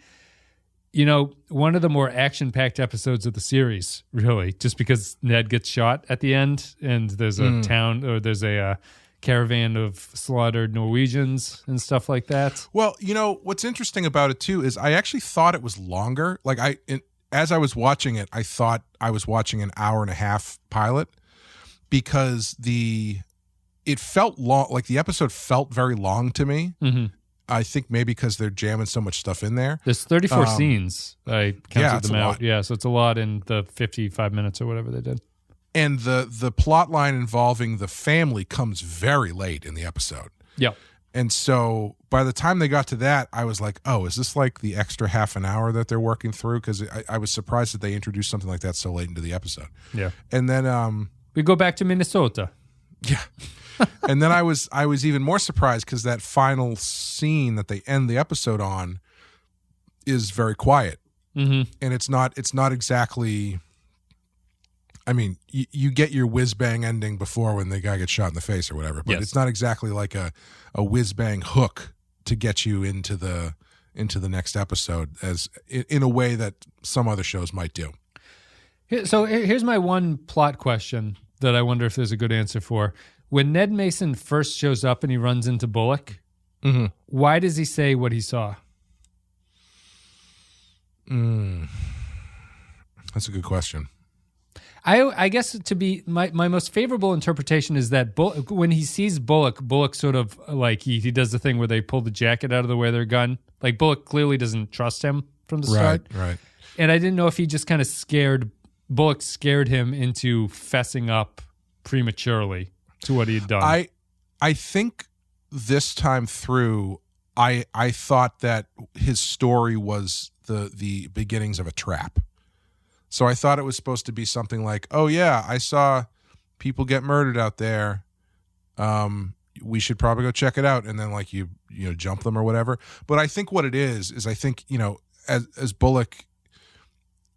one of the more action-packed episodes of the series, really, just because Ned gets shot at the end and there's a town, or there's a caravan of slaughtered Norwegians and stuff like that. Well, what's interesting about it, too, is I actually thought it was longer. Like, as I was watching it, I thought I was watching an hour-and-a-half pilot because it felt long, like the episode felt very long to me. Mm-hmm. I think maybe because they're jamming so much stuff in there. There's 34 scenes. I counted them out. Lot. Yeah, so it's a lot in the 55 minutes or whatever they did. And the plot line involving the family comes very late in the episode. Yeah. And so by the time they got to that, I was like, oh, is this like the extra half an hour that they're working through? Because I was surprised that they introduced something like that so late into the episode. Yeah. And then we go back to Minnesota. Yeah. And then I was even more surprised because that final scene that they end the episode on is very quiet. Mm-hmm. And it's not exactly, I mean, you get your whiz-bang ending before when the guy gets shot in the face or whatever, but yes. It's not exactly like a whiz-bang hook to get you into the next episode as in a way that some other shows might do. So here's my one plot question that I wonder if there's a good answer for. When Ned Mason first shows up and he runs into Bullock, mm-hmm. why does he say what he saw? That's a good question. I guess to be my most favorable interpretation is that when he sees Bullock sort of like he does the thing where they pull the jacket out of the way of their gun. Like Bullock clearly doesn't trust him from the start. Right. And I didn't know if he just kind of Bullock scared him into fessing up prematurely to what he had done. I think this time through, I thought that his story was the beginnings of a trap. So I thought it was supposed to be something like, oh yeah, I saw people get murdered out there. We should probably go check it out. And then like you jump them or whatever. But I think what it is I think, as Bullock,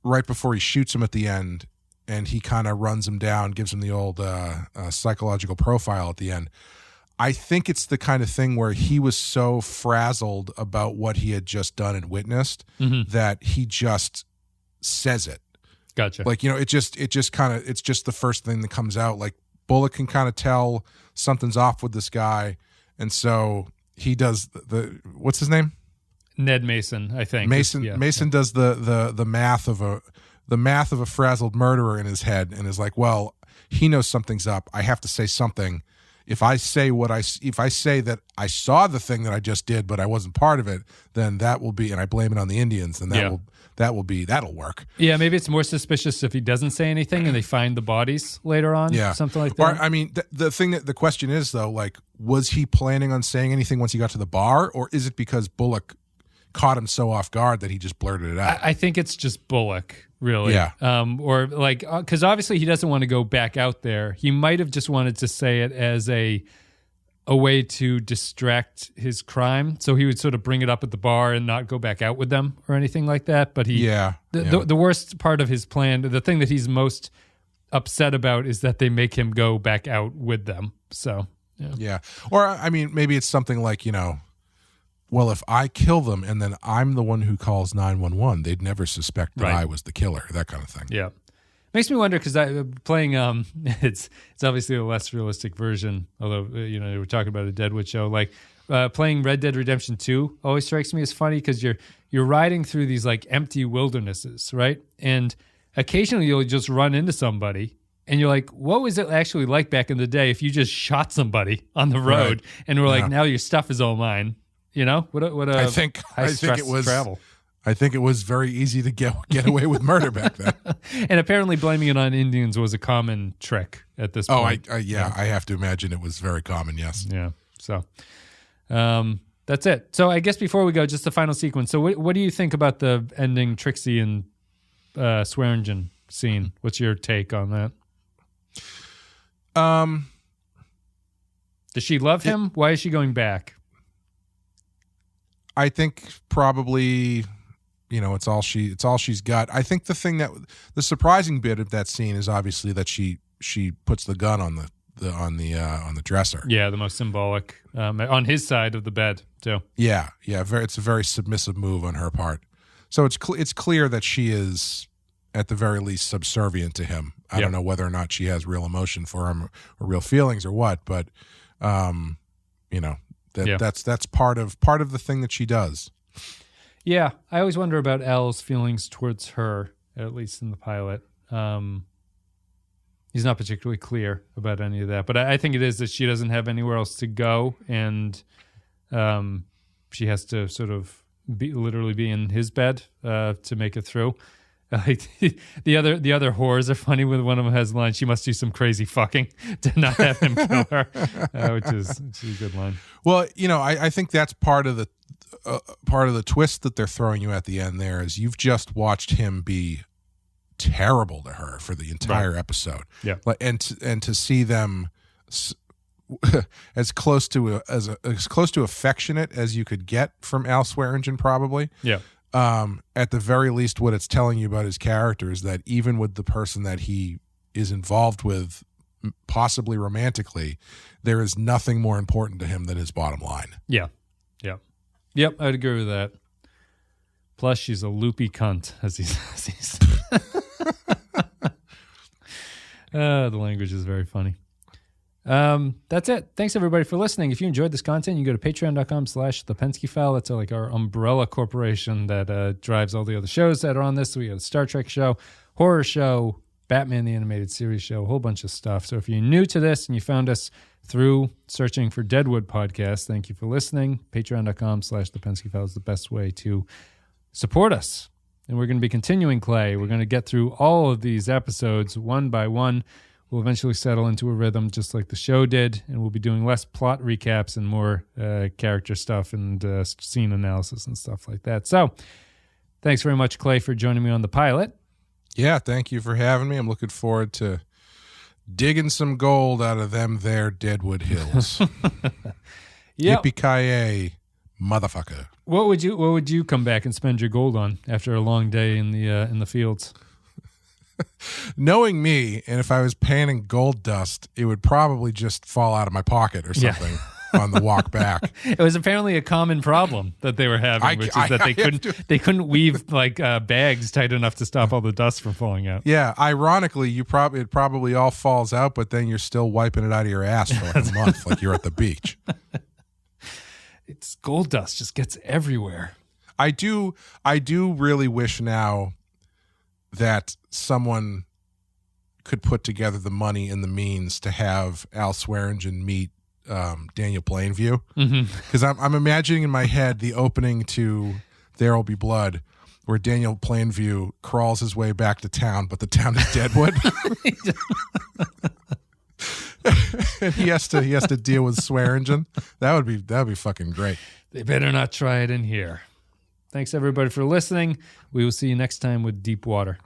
right before he shoots him at the end and he kind of runs him down, gives him the old psychological profile at the end. I think it's the kind of thing where he was so frazzled about what he had just done and witnessed mm-hmm. that he just says it. Gotcha. Like, it's just the first thing that comes out. Like Bullock can kind of tell something's off with this guy. And so he does what's his name? Ned Mason, I think. Mason does the math of a frazzled murderer in his head and is like, well, he knows something's up. I have to say something. If I say that I saw the thing that I just did, but I wasn't part of it, then that will be, and I blame it on the Indians, and that'll work. Yeah, maybe it's more suspicious if he doesn't say anything and they find the bodies later on. Yeah, something like that. Or I mean, the question is though, like, was he planning on saying anything once he got to the bar, or is it because Bullock caught him so off guard that he just blurted it out? I think it's just Bullock. Really? Yeah. Or like, because obviously he doesn't want to go back out there. He might have just wanted to say it as a way to distract his crime. So he would sort of bring it up at the bar and not go back out with them or anything like that. But the worst part of his plan, the thing that he's most upset about is that they make him go back out with them. So, yeah. Or, I mean, maybe it's something like, well, if I kill them and then I'm the one who calls 911, they'd never suspect that I was the killer, that kind of thing. Yeah. Makes me wonder because playing, it's obviously a less realistic version, although, we're talking about a Deadwood show. Like playing Red Dead Redemption 2 always strikes me as funny because you're riding through these like empty wildernesses, right? And occasionally you'll just run into somebody and you're like, what was it actually like back in the day if you just shot somebody on the road and we're like, now your stuff is all mine. What I think it was travel. I think it was very easy to get away with murder back then. And apparently blaming it on Indians was a common trick at this point. I have to imagine it was very common, yes. Yeah. So that's it. So I guess before we go, just the final sequence. So what do you think about the ending Trixie and Swearengen scene. What's your take on that? Does she love him? Why is she going back? I think probably, it's all she's got. I think the surprising bit of that scene is obviously that she puts the gun on the dresser. Yeah, the most symbolic on his side of the bed too. Yeah. It's a very submissive move on her part. So it's clear that she is, at the very least, subservient to him. I don't know whether or not she has real emotion for him or real feelings or what, but that's part of the thing that she does. Yeah, I always wonder about Al's feelings towards her, at least in the pilot. He's not particularly clear about any of that, but I think it is that she doesn't have anywhere else to go, and she has to sort of literally be in his bed to make it through. The other whores are funny. When one of them has the line, "She must do some crazy fucking to not have him kill her," which is a good line. Well, I think that's part of the twist that they're throwing you at the end. There is you've just watched him be terrible to her for the entire episode. Yeah, and to see them as close to affectionate as you could get from Al Swearengen, probably. Yeah. At the very least, what it's telling you about his character is that even with the person that he is involved with, possibly romantically, there is nothing more important to him than his bottom line. Yeah. Yep, I'd agree with that. Plus, she's a loopy cunt, as he says. The language is very funny. That's it. Thanks everybody for listening. If you enjoyed this content, you can go to patreon.com/thepensky-file. That's like our umbrella corporation that drives all the other shows that are on this. So we have a Star Trek show, horror show, Batman the Animated Series show, a whole bunch of stuff. So if you're new to this and you found us through searching for Deadwood Podcast, thank you for listening. Patreon.com/thepensky-file is the best way to support us. And we're going to be continuing, Clay. We're going to get through all of these episodes one by one. We'll eventually settle into a rhythm just like the show did, and we'll be doing less plot recaps and more character stuff and scene analysis and stuff like that. So thanks very much, Clay, for joining me on the pilot. Yeah, thank you for having me. I'm looking forward to digging some gold out of them there Deadwood Hills. Yep. Yippee-ki-yay, motherfucker. What would you come back and spend your gold on after a long day in the fields? Knowing me, and if I was panning gold dust, it would probably just fall out of my pocket or something on the walk back. It was apparently a common problem that they were having, which is that they couldn't weave bags tight enough to stop all the dust from falling out. Yeah, ironically, it probably all falls out, but then you're still wiping it out of your ass for like a month, like you're at the beach. It's gold dust just gets everywhere. I do really wish now that someone could put together the money and the means to have Al Swearengen meet Daniel Plainview, because I'm imagining in my head the opening to There'll Be Blood, where Daniel Plainview crawls his way back to town, but the town is Deadwood, and he has to deal with Swearengen. That would be fucking great. They better not try it in here. Thanks everybody for listening. We will see you next time with Deep Water.